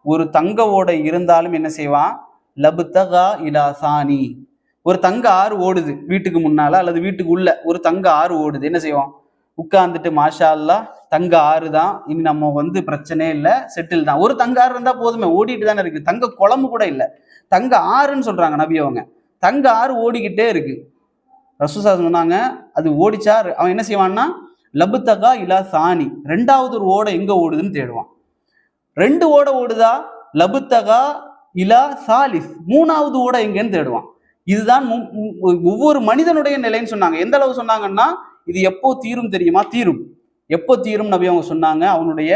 ஒரு தங்க ஓடை இருந்தாலும் என்ன செய்வான், லபுத்தகா இலா சானி, ஒரு தங்க ஆறு ஓடுது வீட்டுக்கு முன்னால அல்லது வீட்டுக்கு உள்ள ஒரு தங்க ஆறு ஓடுது, என்ன செய்வான், உட்கார்ந்துட்டு மாஷா அல்லாஹ் தங்க ஆறு தான், இனி நம்ம பிரச்சனையே இல்லை, செட்டில் தான், ஒரு தங்க ஆறு இருந்தா போதுமே, ஓடிட்டு தானே இருக்கு, தங்க குழம்பு கூட இல்லை, தங்க ஆறுன்னு சொல்றாங்க நபி அவங்க. தங்க ஆறு ஓடிக்கிட்டே இருக்கு. ரசூலுல்லாஹி சொன்னாங்க, அது ஓடிச்சா அவன் என்ன செய்வான்னா, லபுத்தகா இலா சானி, ரெண்டாவது ஒரு ஓடை எங்க ஓடுதுன்னு தேடுவான். 2 ஓடை ஓடுதா, லபுத்தகா இலா சாலிஸ், 3வது ஓடை எங்கன்னு தேடுவான். இதுதான் ஒவ்வொரு மனிதனுடைய நிலைன்னு சொன்னாங்க. எந்த அளவு சொன்னாங்கன்னா, இது எப்போ தீரும் தெரியுமா, எப்போ தீரும் நபி அவங்க சொன்னாங்க, அவனுடைய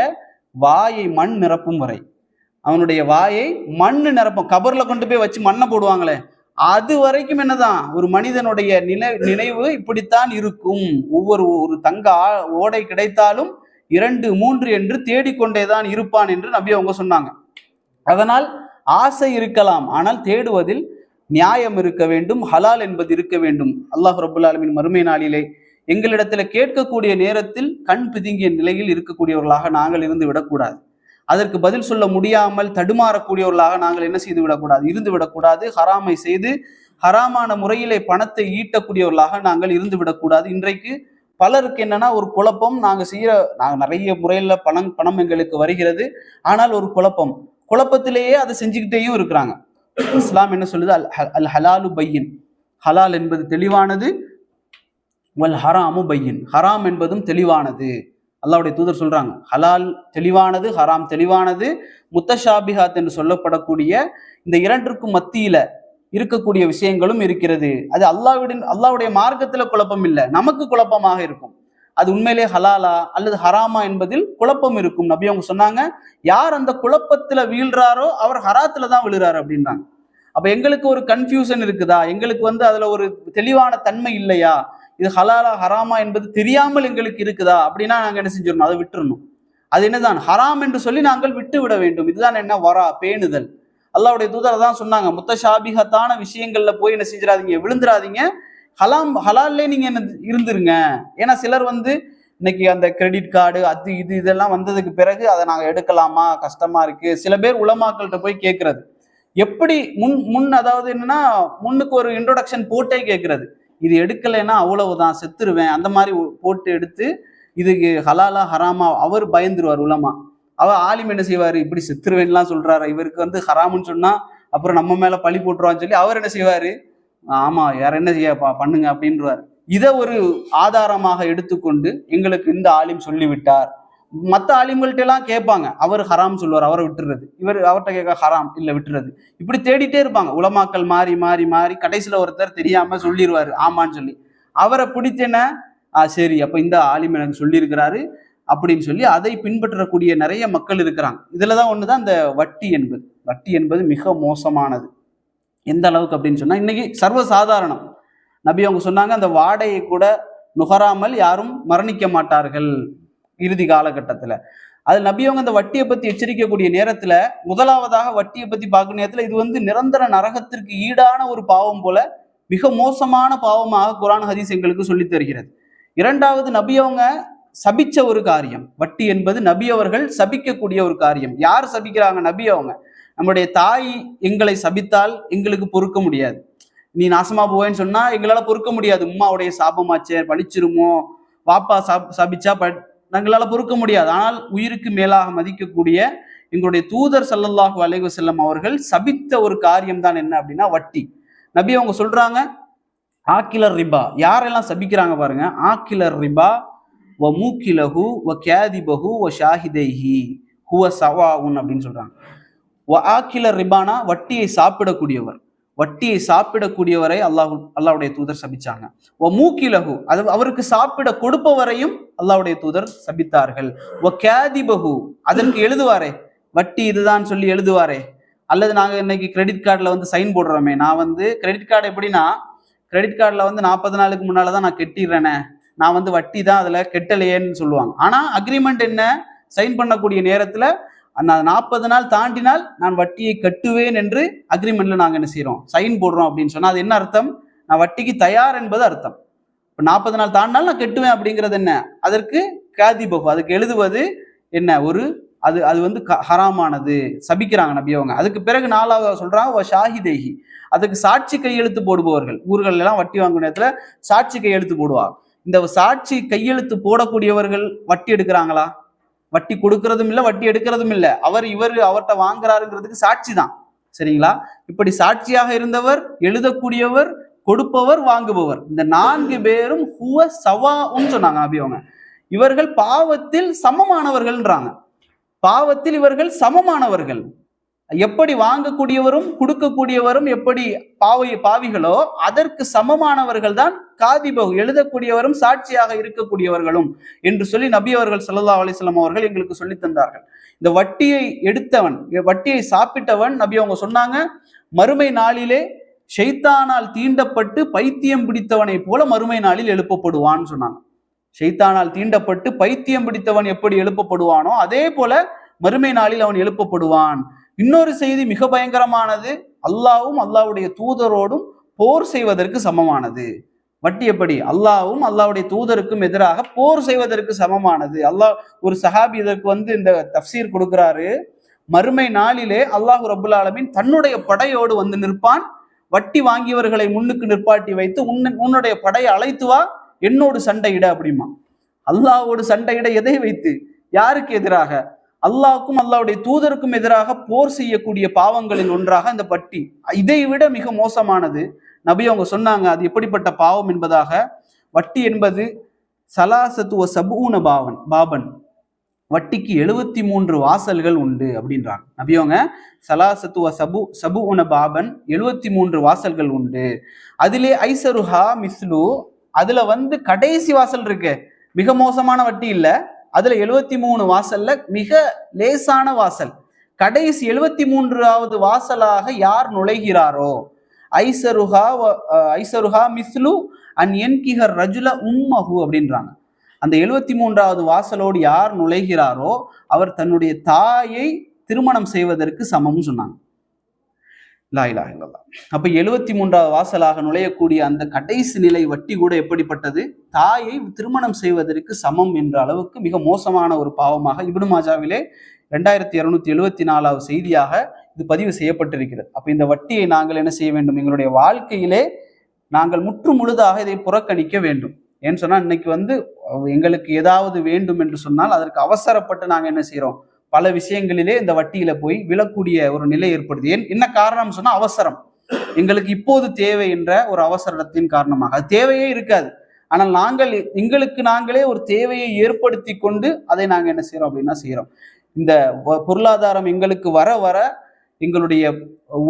வாயை மண் நிரப்பும் வரை. அவனுடைய வாயை மண் நிரப்பும், கபர்ல கொண்டு போய் வச்சு மண்ணை போடுவாங்களே, அது வரைக்கும் என்னதான் ஒரு மனிதனுடைய நினைவு இப்படித்தான் இருக்கும். ஒரு தங்க ஓடை கிடைத்தாலும் 2, 3 என்று தேடிக்கொண்டேதான் இருப்பான் என்று நபி அவங்க சொன்னாங்க. அதனால் ஆசை இருக்கலாம், ஆனால் தேடுவதில் நியாயம் இருக்க வேண்டும், ஹலால் என்பது இருக்க வேண்டும். அல்லாஹ் ரப்புல் ஆலமீன் மறுமை நாளிலே எங்களிடத்துல கேட்கக்கூடிய நேரத்தில் கண் பிதுங்கிய நிலையில் இருக்கக்கூடியவர்களாக நாங்கள் இருந்து விடக்கூடாது. அதற்கு பதில் சொல்ல முடியாமல் தடுமாறக்கூடியவர்களாக நாங்கள் என்ன செய்து விடக்கூடாது, இருந்து விடக்கூடாது. ஹராமை செய்து ஹராமான முறையிலே பணத்தை ஈட்டக்கூடியவர்களாக நாங்கள் இருந்து விடக்கூடாது. இன்றைக்கு பலருக்கு என்னன்னா ஒரு குழப்பம், நாங்கள் நிறைய முறையில் பணம் எங்களுக்கு வருகிறது, ஆனால் ஒரு குழப்பத்திலேயே அதை செஞ்சுக்கிட்டேயும் இருக்கிறாங்க. இஸ்லாம் என்ன சொல்லுது, அல் ஹலாலு பையின், ஹலால் என்பது தெளிவானது, வல் ஹராமு பையின், ஹராம் என்பதும் தெளிவானது. அல்லாஹ்வுடைய தூதர் சொல்றாங்க, ஹலால் தெளிவானது, ஹராம் தெளிவானது, முத்தஷாபிஹாத் என்று சொல்லப்படக்கூடிய இந்த இரண்டிற்கும் மத்தியில இருக்கக்கூடிய விஷயங்களும் இருக்கிறது. அது அல்லாஹ்வுடைய மார்க்கத்துல குழப்பம் இல்லை, நமக்கு குழப்பமாக இருக்கும். அது உண்மையிலே ஹலாலா அல்லது ஹராமா என்பதில் குழப்பம் இருக்கும். நபி அவங்க சொன்னாங்க, யார் அந்த குழப்பத்துல வீழ்றாரோ அவர் ஹராத்துல தான் விழுறாரு அப்படின்றாங்க. அப்ப எங்களுக்கு ஒரு கன்ஃபியூஷன் இருக்குதா, எங்களுக்கு அதுல ஒரு தெளிவான தன்மை இல்லையா, இது ஹலாலா ஹராமா என்பது தெரியாமல் எங்களுக்கு இருக்குதா அப்படின்னா நாங்க என்ன செஞ்சிடணும், அதை விட்டுறணும். அது என்னதான் ஹராம் என்று சொல்லி நாங்கள் விட்டு விட வேண்டும். இதுதான் என்ன வரா, பேணுதல். அல்லாஹ்வுடைய தூதர் தான் சொன்னாங்க, முத்தஷாபிஹத்தான விஷயங்கள்ல போய் என்ன செஞ்சிடாதீங்க, விழுந்துடாதீங்க, ஹலால்லே நீங்க என்ன இருந்துருங்க. ஏன்னா சிலர் இன்னைக்கு அந்த கிரெடிட் கார்டு அது இது இதெல்லாம் வந்ததுக்கு பிறகு அதை நாங்க எடுக்கலாமா, கஷ்டமா இருக்கு. சில பேர் உலமாக்கள்கிட்ட போய் கேட்கறது, எப்படி முன் அதாவது என்னன்னா முன்னுக்கு ஒரு இன்ட்ரோடக்ஷன் போட்டே கேட்கறது, இது எடுக்கலைன்னா அவ்வளவுதான் செத்துருவேன், அந்த மாதிரி போட்டு எடுத்து இதுக்கு ஹலாலா ஹராமா அவர் பயந்துருவார். உலமா அவர் ஆலிம் என்ன செய்வாரு, இப்படி செத்துருவேன்லாம் சொல்றாரு, இவருக்கு ஹராமுன்னு சொன்னா அப்புறம் நம்ம மேல பழி போட்டுருவான்னு சொல்லி அவர் என்ன செய்வாரு, ஆமா யார என்ன செய்ய பண்ணுங்க அப்படின்றாரு. இதை ஒரு ஆதாரமாக எடுத்துக்கொண்டு எங்களுக்கு இந்த ஆலிம் சொல்லிவிட்டார். மற்ற ஆலிம்கள்ட்ட எல்லாம் கேட்பாங்க, அவர் ஹராம் சொல்லுவார், அவரை விட்டுறது. இவர் அவர்கிட்ட கேட்க ஹராம் இல்ல விட்டுறது. இப்படி தேடிட்டே இருப்பாங்க உலமாக்கள், மாறி மாறி மாறி கடைசியில ஒருத்தர் தெரியாம சொல்லிடுவாரு ஆமான்னு சொல்லி. அவரை பிடிச்சென்ன, சரி அப்ப இந்த ஆலிம் எனக்கு சொல்லியிருக்கிறாரு அப்படின்னு சொல்லி அதை பின்பற்றக்கூடிய நிறைய மக்கள் இருக்கிறாங்க. இதுலதான் ஒண்ணுதான் இந்த வட்டி என்பது. வட்டி என்பது மிக மோசமானது. எந்த அளவுக்கு அப்படின்னு சொன்னா இன்னைக்கு சர்வசாதாரணம். நபி அவங்க சொன்னாங்க, அந்த வாடையை கூட நுகராமல் யாரும் மரணிக்க மாட்டார்கள் இறுதி காலகட்டத்துல. அது நபி அவங்க அந்த வட்டியை பத்தி எச்சரிக்கக்கூடிய நேரத்துல முதலாவதாக வட்டியை பத்தி பார்க்கும் நேரத்துல இது நிரந்தர நரகத்திற்கு ஈடான ஒரு பாவம் போல மிக மோசமான பாவமாக குர்ஆன் ஹதீஸ் எங்களுக்கு சொல்லி தருகிறது. இரண்டாவது, நபி அவங்க சபிச்ச ஒரு காரியம். வட்டி என்பது நபி அவர்கள் சபிக்கக்கூடிய ஒரு காரியம். யார் சபிக்கிறாங்க, நபி அவங்க. நம்முடைய தாய் எங்களை சபித்தால் எங்களுக்கு பொறுக்க முடியாது. நீ நாசமா போவேன்னு சொன்னா எங்களால பொறுக்க முடியாது. உம்மாவுடைய சாபமாச்சே, பழிச்சிருமோ, வாப்பா சபிச்சா எங்களால பொறுக்க முடியாது. ஆனால் உயிருக்கு மேலாக மதிக்கக்கூடிய எங்களுடைய தூதர் ஸல்லல்லாஹு அலைஹி வஸல்லம் அவர்கள் சபித்த ஒரு காரியம் தான் என்ன அப்படின்னா வட்டி. நபி அவங்க சொல்றாங்க, ஆக்கிலர் ரிபா. யாரெல்லாம் சபிக்கிறாங்க பாருங்க, ஆக்கிலர் ரிபா வ மூக்கிலஹு வ கேதிபஹு வ ஷாஹிதைஹி ஹுவ சவாஉன் அப்படின்னு சொல்றாங்க. வ ஆக்கிலர் ரிபானா வட்டியை சாப்பிடக்கூடியவர். வட்டியை சாப்பிடக்கூடியவரை அல்லாஹ்வுடைய தூதர் சபிச்சாங்க. வ மூக்கிலஹு, அது அவருக்கு சாப்பிட கொடுப்பவரையும் அல்லாஹ்வுடைய தூதர் சபித்தார்கள். வ கேதிபஹு, அதற்கு எழுதுவாரே, வட்டி இதுதான் சொல்லி எழுதுவாரே. அல்லது நாங்க இன்னைக்கு கிரெடிட் கார்டுல சைன் போடுறோமே, நான் கிரெடிட் கார்டு எப்படின்னா, கிரெடிட் கார்டுல 40 நாளுக்கு முன்னாலதான் நான் கெட்டிடுறேனே, நான் வட்டி தான் அதுல கெட்டலையேன்னு சொல்லுவாங்க. ஆனா அக்ரிமெண்ட் என்ன, சைன் பண்ணக்கூடிய நேரத்துல நான் 40 நாள் தாண்டினால் நான் வட்டியை கட்டுவேன் என்று அக்ரிமெண்ட்ல நாங்க என்ன செய்யறோம், சைன் போடுறோம். அப்படின்னு சொன்னா அது என்ன அர்த்தம், நான் வட்டிக்கு தயார் என்பது அர்த்தம். இப்ப 40 நாள் தாண்டினால் நான் கட்டுவேன் அப்படிங்கிறது என்ன, அதற்கு காதிபகு, அதுக்கு எழுதுவது என்ன, ஒரு அது ஹராமானது, சபிக்கிறாங்க நபி அவங்க. அதுக்கு பிறகு நாலாவது சொல்றாங்க ஷாஹிதேஹி, அதுக்கு சாட்சி கையெழுத்து போடுபவர்கள். ஊர்கள் எல்லாம் வட்டி வாங்கும் நேரத்துல சாட்சி கையெழுத்து போடுவாங்க. இந்த சாட்சி கையெழுத்து போடக்கூடியவர்கள் வட்டி எடுக்கிறாங்களா, வட்டி கொடுக்கறதும் இல்லை, வட்டி எடுக்கிறதும் இல்லை. அவர்கிட்ட வாங்குறாருங்கிறதுக்கு சாட்சி தான். சரிங்களா? இப்படி சாட்சியாக இருந்தவர், எழுதக்கூடியவர், கொடுப்பவர், வாங்குபவர், இந்த 4 பேரும் ஹுவ சவாஉன்னு சொன்னாங்க நபி அவங்க. இவர்கள் பாவத்தில் சமமானவர்கள்ன்றாங்க. பாவத்தில் இவர்கள் சமமானவர்கள். எப்படி வாங்கக்கூடியவரும் கொடுக்கக்கூடியவரும் எப்படி பாவிகளோ அதற்கு சமமானவர்கள் தான் காதிபகு, எழுதக்கூடியவரும் சாட்சியாக இருக்கக்கூடியவர்களும் என்று சொல்லி நபி அவர்கள் ஸல்லல்லாஹு அலைஹி வஸல்லம் அவர்கள் எங்களுக்கு சொல்லி தந்தார்கள். இந்த வட்டியை எடுத்தவன், வட்டியை சாப்பிட்டவன், நபி அவங்க சொன்னாங்க, மறுமை நாளிலே ஷைத்தானால் தீண்டப்பட்டு பைத்தியம் பிடித்தவனை போல மறுமை நாளில் எழுப்பப்படுவான்னு சொன்னாங்க. ஷைத்தானால் தீண்டப்பட்டு பைத்தியம் பிடித்தவன் எப்படி எழுப்பப்படுவானோ அதே போல மறுமை நாளில் அவன் எழுப்பப்படுவான். இன்னொரு செய்தி மிக பயங்கரமானது, அல்லாஹ்வும் அல்லாஹ்வுடைய தூதரோடும் போர் செய்வதற்கு சமமானது. வட்டி எப்படி, அல்லாஹ்வும் அல்லாஹ்வுடைய தூதருக்கும் எதிராக போர் செய்வதற்கு சமமானது. அல்லாஹ் ஒரு சஹாபி இதற்கு இந்த தஃப்சீர் கொடுக்கிறாரு. மறுமை நாளிலே அல்லாஹ் ரப்புல் ஆலமீன் தன்னுடைய படையோடு நிற்பான். வட்டி வாங்கியவர்களை முன்னுக்கு நிற்பாட்டி வைத்து, உன்னுடைய படையை அழைத்து வா, என்னோடு சண்டையிட அப்படிமா. அல்லாஹ்வோடு சண்டையிட எதை வைத்து, யாருக்கு எதிராக, அல்லாஹ்வுக்கும் அல்லாஹ்வுடைய தூதருக்கும் எதிராக போர் செய்யக்கூடிய பாவங்களில் ஒன்றாக இந்த வட்டி. இதை விட மிக மோசமானது. நபி அவங்க சொன்னாங்க, அது எப்படிப்பட்ட பாவம் என்பதாக. வட்டி என்பது சலாசத்துவ சபூன பாபன், வட்டிக்கு 73 வாசல்கள் உண்டு அப்படின்றாங்க நபி அவங்க. சலாசத்துவ சபூன பாபன், 73 வாசல்கள் உண்டு. அதிலே ஐசருஹா மிஸ்லு, அதுல கடைசி வாசல் இருக்கு, மிக மோசமான வட்டி இல்ல, அதுல 73 வாசல்ல மிக லேசான வாசல், கடைசி 73வது வாசலாக யார் நுழைகிறாரோ, ஐசருஹா மிஸ்லு அன் என்கிஹர் ரஜுல உம்மஹு அப்படின்றாங்க. அந்த 73வது வாசலோடு யார் நுழைகிறாரோ அவர் தன்னுடைய தாயை திருமணம் செய்வதற்கு சமம்னு சொன்னாங்க. லா இலாஹ இல்லல்லாஹ். அப்ப 73வது வாசலாக நுழையக்கூடிய அந்த கடைசி நிலை வட்டி கூட எப்படிப்பட்டது? தாயை திருமணம் செய்வதற்கு சமம் என்ற அளவுக்கு மிக மோசமான ஒரு பாவமாக இப்னு மாஜாவிலே 2274வது செய்தியாக இது பதிவு செய்யப்பட்டிருக்கிறது. அப்ப இந்த வட்டியை நாங்கள் என்ன செய்ய வேண்டும்? எங்களுடைய வாழ்க்கையிலே நாங்கள் முற்று முழுதாக இதை புறக்கணிக்க வேண்டும். ஏன்னு சொன்னா இன்னைக்கு எங்களுக்கு ஏதாவது வேண்டும் என்று சொன்னால் அதற்கு அவசரப்பட்டு நாங்கள் என்ன செய்யறோம்? பல விஷயங்களிலே இந்த வட்டியில போய் விழக்கூடிய ஒரு நிலை ஏற்படுது. என்ன காரணம் சொன்னா அவசரம். எங்களுக்கு இப்போது தேவை என்ற ஒரு அவசரத்தின் காரணமாக அது தேவையே இருக்காது. ஆனால் எங்களுக்கு நாங்களே ஒரு தேவையை ஏற்படுத்தி கொண்டு அதை நாங்கள் என்ன செய்யறோம் அப்படின்னா செய்யறோம். இந்த பொருளாதாரம் எங்களுக்கு வர வர எங்களுடைய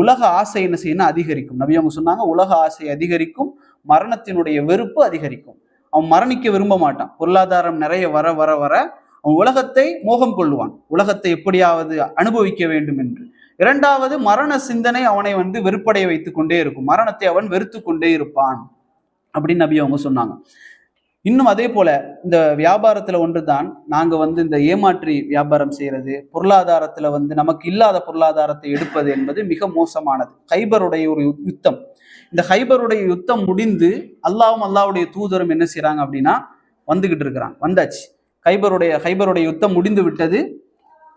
உலக ஆசை என்ன செய்யணும்? அதிகரிக்கும். நபி அவங்க சொன்னாங்க, உலக ஆசை அதிகரிக்கும், மரணத்தினுடைய வெறுப்பு அதிகரிக்கும். அவன் மரணிக்க விரும்ப மாட்டான். பொருளாதாரம் நிறைய வர வர வர அவன் உலகத்தை மோகம் கொள்ளுவான், உலகத்தை எப்படியாவது அனுபவிக்க வேண்டும் என்று. இரண்டாவது, மரண சிந்தனை அவனை வெறுப்படைய வைத்துக் கொண்டே இருக்கும், மரணத்தை அவன் வெறுத்து கொண்டே இருப்பான் அப்படின்னு நபி அவங்க சொன்னாங்க. இன்னும் அதே போல இந்த வியாபாரத்துல ஒன்றுதான் நாங்க இந்த ஏமாற்றி வியாபாரம் செய்யறது, பொருளாதாரத்துல நமக்கு இல்லாத பொருளாதாரத்தை எடுப்பது என்பது மிக மோசமானது. ஹைபருடைய ஒரு யுத்தம், இந்த ஹைபருடைய யுத்தம் முடிந்து அல்லாஹ்வுடைய தூதரும் என்ன செய்யறாங்க அப்படின்னா வந்துகிட்டு இருக்கிறாங்க. வந்தாச்சு, ஹைபருடைய யுத்தம் முடிந்து விட்டது,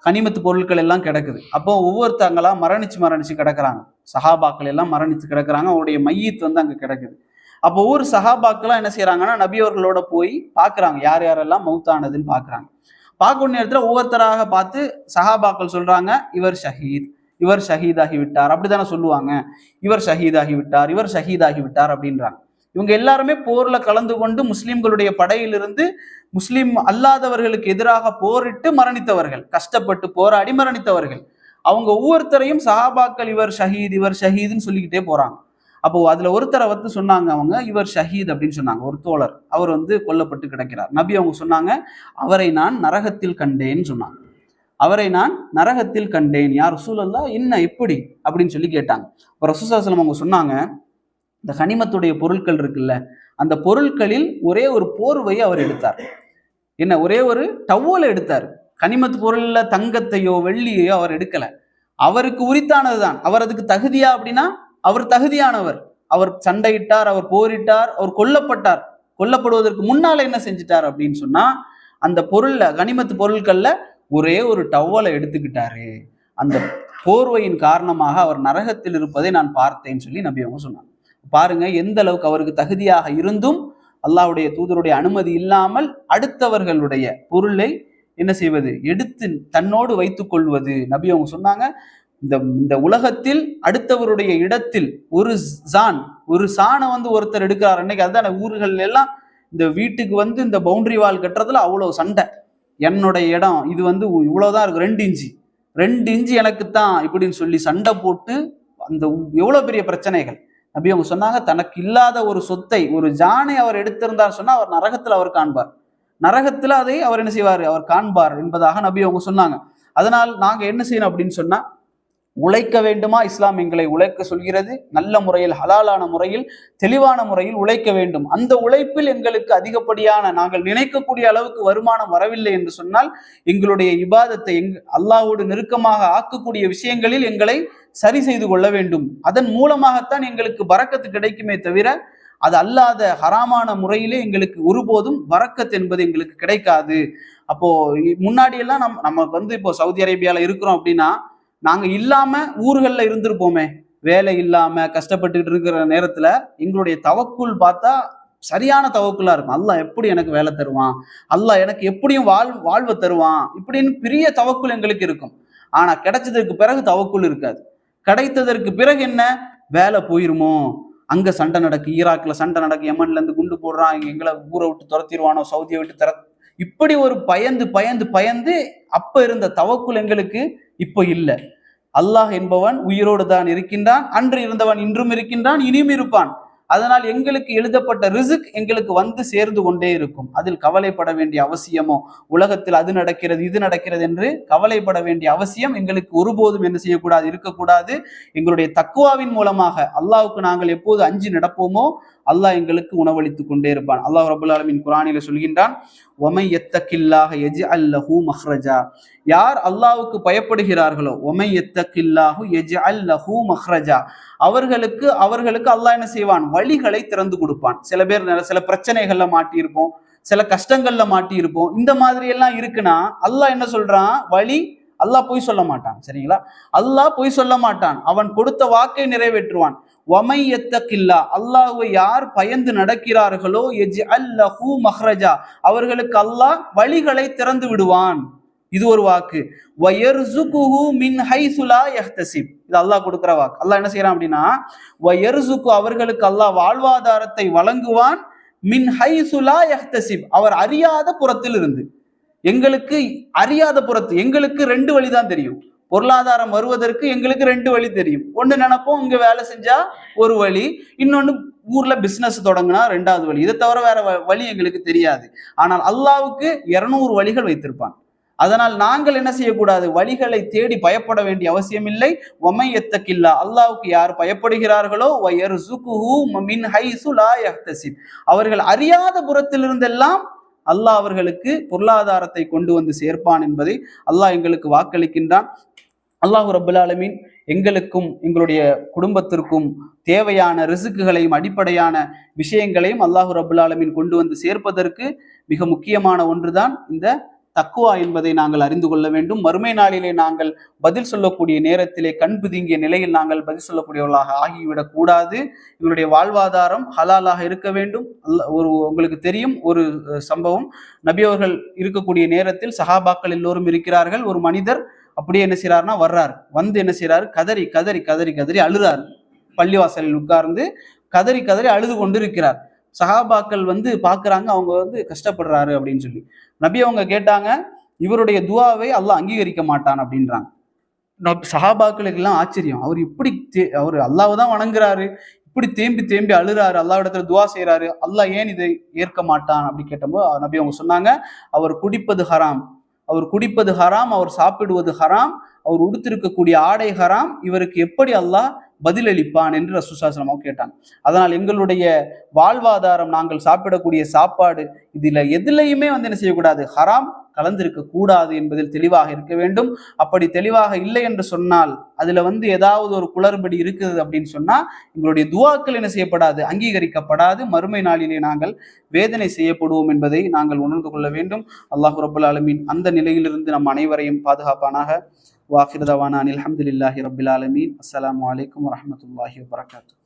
கனிமத்து பொருட்கள் எல்லாம் கிடக்குது. அப்போ ஒவ்வொருத்தங்களா மரணிச்சு கிடக்குறாங்க, சஹாபாக்கள் எல்லாம் மரணிச்சு கிடக்குறாங்க, அவருடைய மையத் அங்க கிடக்குது. அப்போ ஒவ்வொரு சஹாபாக்கெல்லாம் என்ன செய்யறாங்கன்னா நபி அவர்களோட போய் பாக்குறாங்க, யார் யாரெல்லாம் மௌத்தானதுன்னு பாக்குறாங்க. பார்க்க நேரத்துல ஒவ்வொருத்தராக பார்த்து சஹாபாக்கள் சொல்றாங்க, இவர் ஷஹீத், இவர் ஷஹீதாகி விட்டார், அப்படித்தானே சொல்லுவாங்க. இவர் ஷஹீதாகி விட்டார், இவர் ஷஹீதாகி விட்டார் அப்படின்றாங்க. இவங்க எல்லாருமே போர்ல கலந்து கொண்டு முஸ்லிம்களுடைய படையிலிருந்து முஸ்லிம் அல்லாதவர்களுக்கு எதிராக போரிட்டு மரணித்தவர்கள், கஷ்டப்பட்டு போராடி மரணித்தவர்கள். அவங்க ஒவ்வொருத்தரையும் சஹாபாக்கள் இவர் ஷஹீத், இவர் ஷஹீதுன்னு சொல்லிக்கிட்டே போறாங்க. அப்போ அதுல ஒருத்தரை சொன்னாங்க அவங்க, இவர் ஷஹீத் அப்படின்னு சொன்னாங்க. ஒரு தோழர், அவர் கொல்லப்பட்டு கிடக்கிறார். நபி அவங்க சொன்னாங்க, அவரை நான் நரகத்தில் கண்டேன்னு சொன்னாங்க. அவரை நான் நரகத்தில் கண்டேன். யார் ரசூலல்லாஹ், என்ன எப்படி அப்படின்னு சொல்லி கேட்டாங்க. இப்போ ரசூல் ஸல்லல்லாஹு அலைஹி வஸல்லம் அவங்க சொன்னாங்க, இந்த கனிமத்துடைய பொருட்கள் இருக்குல்ல, அந்த பொருட்களில் ஒரே ஒரு போர்வையை அவர் எடுத்தார். என்ன, ஒரே ஒரு டவலை எடுத்தார். கனிமத்து பொருள்ல தங்கத்தையோ வெள்ளியையோ அவர் எடுக்கல. அவருக்கு உரித்தானதுதான். அவர் அதுக்கு தகுதியா அப்படின்னா அவர் தகுதியானவர். அவர் சண்டையிட்டார், அவர் போரிட்டார், அவர் கொல்லப்பட்டார். கொல்லப்படுவதற்கு முன்னால என்ன செஞ்சிட்டார் அப்படின்னு சொன்னா, அந்த பொருள்ல கனிமத்து பொருட்கள்ல ஒரே ஒரு டவலை எடுத்துக்கிட்டாரு. அந்த போர்வையின் காரணமாக அவர் நரகத்தில் இருப்பதை நான் பார்த்தேன்னு சொல்லி நபி அவங்க சொன்னாங்க. பாருங்க எந்த அளவுக்கு அவருக்கு தகுதியாக இருந்தும் அல்லாஹ்வுடைய தூதருடைய அனுமதி இல்லாமல் அடுத்தவர்களுடைய பொருளை என்ன செய்வது, எடுத்து தன்னோடு வைத்துக் கொள்வது. நபி அவங்க சொன்னாங்க, இந்த உலகத்தில் அடுத்தவருடைய இடத்தில் ஒரு சாணை ஒருத்தர் எடுக்கிறார். அன்னைக்கு அதுதான் ஊர்கள் எல்லாம் இந்த வீட்டுக்கு இந்த பவுண்டரி வால் கட்டுறதுல அவ்வளவு சண்டை. என்னுடைய இடம் இது இவ்வளவுதான் இருக்கு, 2 இன்ச்சு எனக்குத்தான் இப்படின்னு சொல்லி சண்டை போட்டு அந்த எவ்வளவு பெரிய பிரச்சனைகள். நபி அவங்க சொன்னாங்க, தனக்கு இல்லாத ஒரு சொத்தை, ஒரு ஜானை அவர் எடுத்திருந்தார் சொன்னா அவர் நரகத்துல அவர் காண்பார், நரகத்துல அதை அவர் என்ன செய்வார், அவர் காண்பார் என்பதாக நபி அவங்க சொன்னாங்க. அதனால் நாங்க என்ன செய்யணும் அப்படின்னு சொன்னா, உழைக்க வேண்டுமா? இஸ்லாம் எங்களை உழைக்க சொல்கிறது. நல்ல முறையில், ஹலாலான முறையில், தெளிவான முறையில் உழைக்க வேண்டும். அந்த உழைப்பில் எங்களுக்கு அதிகப்படியான நாங்கள் நினைக்கக்கூடிய அளவுக்கு வருமானம் வரவில்லை என்று சொன்னால், எங்களுடைய இபாதத்தை அல்லாஹ்வோடு நெருக்கமாக ஆக்கக்கூடிய விஷயங்களில் எங்களை சரி செய்து கொள்ள வேண்டும். அதன் மூலமாகத்தான் எங்களுக்கு பரக்கத்து கிடைக்குமே தவிர, அது அல்லாத ஹராமான முறையிலே எங்களுக்கு ஒருபோதும் பரக்கத் என்பது எங்களுக்கு கிடைக்காது. அப்போ முன்னாடி எல்லாம் நமக்கு இப்போ சவுதி அரேபியால இருக்கிறோம் அப்படின்னா, நாங்க இல்லாம ஊர்கள்ல இருந்திருப்போமே, வேலை இல்லாம கஷ்டப்பட்டுக்கிட்டு இருக்கிற நேரத்துல எங்களுடைய தவக்குள் பார்த்தா சரியான தவக்குலா இருக்கும். அல்லாஹ் எப்படி எனக்கு வேலை தருவான், அல்லாஹ் எனக்கு எப்படியும் வாழ்வை தருவான், இப்படின்னு பெரிய தவக்குள் எங்களுக்கு இருக்கும். ஆனா கிடைச்சதற்கு பிறகு தவக்குள் இருக்காது. கிடைத்ததற்கு பிறகு என்ன, வேலை போயிருமோ, அங்க சண்டை நடக்கு, ஈராக்ல சண்டை நடக்கு, யமன்ல இருந்து குண்டு போடுறான், எங்களை ஊரை விட்டு துரத்திடுவானோ, சவுதியை விட்டு இப்படி ஒரு பயந்து அப்ப இருந்த தவக்குல் எங்களுக்கு இப்ப இல்லை. அல்லாஹ் என்பவன் உயிரோடு தான் இருக்கின்றான், அன்று இருந்தவன் இன்றும் இருக்கின்றான், இனியும் இருப்பான். அதனால் எங்களுக்கு எழுதப்பட்ட ரிஸ்க் எங்களுக்கு வந்து சேர்ந்து கொண்டே இருக்கும். அதில் கவலைப்பட வேண்டிய அவசியமோ, உலகத்தில் அது நடக்கிறது இது நடக்கிறது என்று கவலைப்பட வேண்டிய அவசியம் எங்களுக்கு ஒருபோதும் என்ன செய்யக்கூடாது, இருக்கக்கூடாது. எங்களுடைய தக்குவாவின் மூலமாக அல்லாஹ்வுக்கு நாங்கள் எப்போது அஞ்சி நடப்போமோ அல்லாஹ் எங்களுக்கு உணவளித்துக் கொண்டே இருப்பான். அல்லாஹ் ரப்பல் ஆலமீன் குர்ஆனிலே சொல்கின்றான், வமை யத்தகில்லாஹ யஜ்அல் லஹு மக்ரஜா. யார் அல்லாஹ்வுக்கு பயப்படுகிறார்களோ, வமை யத்தகில்லாஹு யஜ்அல் லஹு மக்ரஜா, அவர்களுக்கு அல்லாஹ் என்ன செய்வான், வழிகளை திறந்து கொடுப்பான். சில பேர் சில பிரச்சனைகள்ல மாட்டி இருப்போம், சில கஷ்டங்கள்ல மாட்டி இருப்போம். இந்த மாதிரி எல்லாம் இருக்குன்னா அல்லாஹ் என்ன சொல்றான், வழி. அல்லாஹ் பொய் சொல்ல மாட்டான். சரிங்களா? அல்லாஹ் பொய் சொல்ல மாட்டான். அவன் கொடுத்த வாக்கை நிறைவேற்றுவான். வமை யத்தகில்லா, அல்லாஹ்வை யார் பயந்து நடக்கிறார்களோ யஜ்அல் லஹு மக்ரஜா, அவர்களுக்கு அல்லாஹ் வழிகளை திறந்து விடுவான். இது ஒரு வாக்கு. வயர்சுகுஹு மின் ஹைசு லா யஹ்தசிப், இது அல்லாஹ் கொடுக்கிற வாக்கு. அல்லாஹ் என்ன செய்யறான் அப்படின்னா, வயர்சுகு, அவர்களுக்கு அல்லாஹ் வாழ்வாதாரத்தை வழங்குவான். மின் ஹைசு லா யஹ்தசிப், அவர் அறியாத புறத்தில் இருந்து. எங்களுக்கு அறியாத புறத்து, எங்களுக்கு 2 வழிதான் தெரியும். பொருளாதாரம் வருவதற்கு எங்களுக்கு 2 வழி தெரியும். ஒண்ணு நினைப்போம், இங்க வேலை செஞ்சா ஒரு வழி, இன்னொன்னு ஊர்ல பிசினஸ் தொடங்கினா 2வது வழி. இதை தவிர வேற வழி எங்களுக்கு தெரியாது. ஆனால் அல்லாஹ்வுக்கு 200 வழிகள் வைத்திருப்பான். அதனால் நாங்கள் என்ன செய்யக்கூடாது, வழிகளை தேடி பயப்பட வேண்டிய அவசியம் இல்லை. வமை யத்தகில்லா, அல்லாஹ்வுக்கு யார் பயப்படுகிறார்களோ வயர்சுகுஹு மின் ஹைசு லா யஹ்தசிப், அவர்கள் அறியாத புறத்திலிருந்தெல்லாம் அல்லாஹ் அவர்களுக்கு பொருளாதாரத்தை கொண்டு வந்து சேர்ப்பான் என்பதை அல்லாஹ் எங்களுக்கு வாக்களிக்கின்றான். அல்லாஹ் ரப்பல் ஆலமீன் எங்களுக்கும் எங்களுடைய குடும்பத்திற்கும் தேவையான ரிஸ்க்குகளையும் அடிப்படையான விஷயங்களையும் அல்லாஹ் ரப்பல் ஆலமீன் கொண்டு வந்து சேர்ப்பதற்கு மிக முக்கியமான ஒன்றுதான் இந்த தக்குவா என்பதை நாங்கள் அறிந்து கொள்ள வேண்டும். மறுமை நாளிலே நாங்கள் பதில் சொல்லக்கூடிய நேரத்திலே கண் பிதுங்கிய நிலையில் நாங்கள் பதில் சொல்லக்கூடியவர்களாக ஆகிவிடக் கூடாது. எங்களுடைய வாழ்வாதாரம் ஹலாலாக இருக்க வேண்டும். உங்களுக்கு தெரியும் ஒரு சம்பவம், நபி அவர்கள் இருக்கக்கூடிய நேரத்தில் சஹாபாக்கள் எல்லோரும் இருக்கிறார்கள். ஒரு மனிதர் அப்படியே என்ன செய்யறாருன்னா வர்றார், வந்து என்ன செய்யறாரு, கதறி கதறி கதறி கதறி அழுறார். பள்ளிவாசலில் உட்கார்ந்து கதறி கதறி அழுது கொண்டு இருக்கிறார். சஹாபாக்கள் வந்து பாக்குறாங்க, அவங்க வந்து கஷ்டப்படுறாரு அப்படின்னு சொல்லி. நபி அவங்க கேட்டாங்க, இவருடைய துவாவை அல்லாஹ் அங்கீகரிக்க மாட்டான் அப்படின்றாங்க. சஹாபாக்களுக்கு எல்லாம் ஆச்சரியம், அவர் இப்படி அவர் அல்லாஹ் தான் வணங்குறாரு, இப்படி தேம்பி தேம்பி அழுறாரு, அல்லாஹ் இடத்துல துவா செய்யறாரு, அல்லாஹ் ஏன் இதை ஏற்க மாட்டான் அப்படி கேட்டபோது நபி அவங்க சொன்னாங்க, அவர் குடிப்பது ஹராம், அவர் சாப்பிடுவது ஹராம், அவர் உடுத்திருக்கக்கூடிய ஆடை ஹராம், இவருக்கு எப்படி அல்லாஹ் பதிலளிப்பான் என்று ரசூலுல்லாஹி ஸல்லல்லாஹு அலைஹி வஸல்லம் கேட்டாங்க. அதனால் எங்களுடைய வாழ்வாதாரம், நாங்கள் சாப்பிடக்கூடிய சாப்பாடு, இதுல எதுலையுமே வந்து என்ன செய்யக்கூடாது, ஹராம் கலந்திருக்க கூடாது என்பதில் தெளிவாக இருக்க வேண்டும். அப்படி தெளிவாக இல்லை என்று சொன்னால், அதுல வந்து ஏதாவது ஒரு குளறுபடி இருக்குது அப்படின்னு சொன்னா எங்களுடைய துவாக்கள் என்ன செய்யப்படாது, அங்கீகரிக்கப்படாது. மறுமை நாளிலே நாங்கள் வேதனை செய்யப்படுவோம் என்பதை நாங்கள் உணர்ந்து கொள்ள வேண்டும். அல்லாஹ் ரப்பல் ஆலமீன் அந்த நிலையிலிருந்து நம் அனைவரையும் பாதுகாப்பானாக. வாஹிர் தவானா அனில் ஹம்துலில்லாஹி ரப்பில் ஆலமீன். அஸ்ஸலாமு அலைக்கும் வரஹ்மத்துல்லாஹி வபரகாத்துஹு.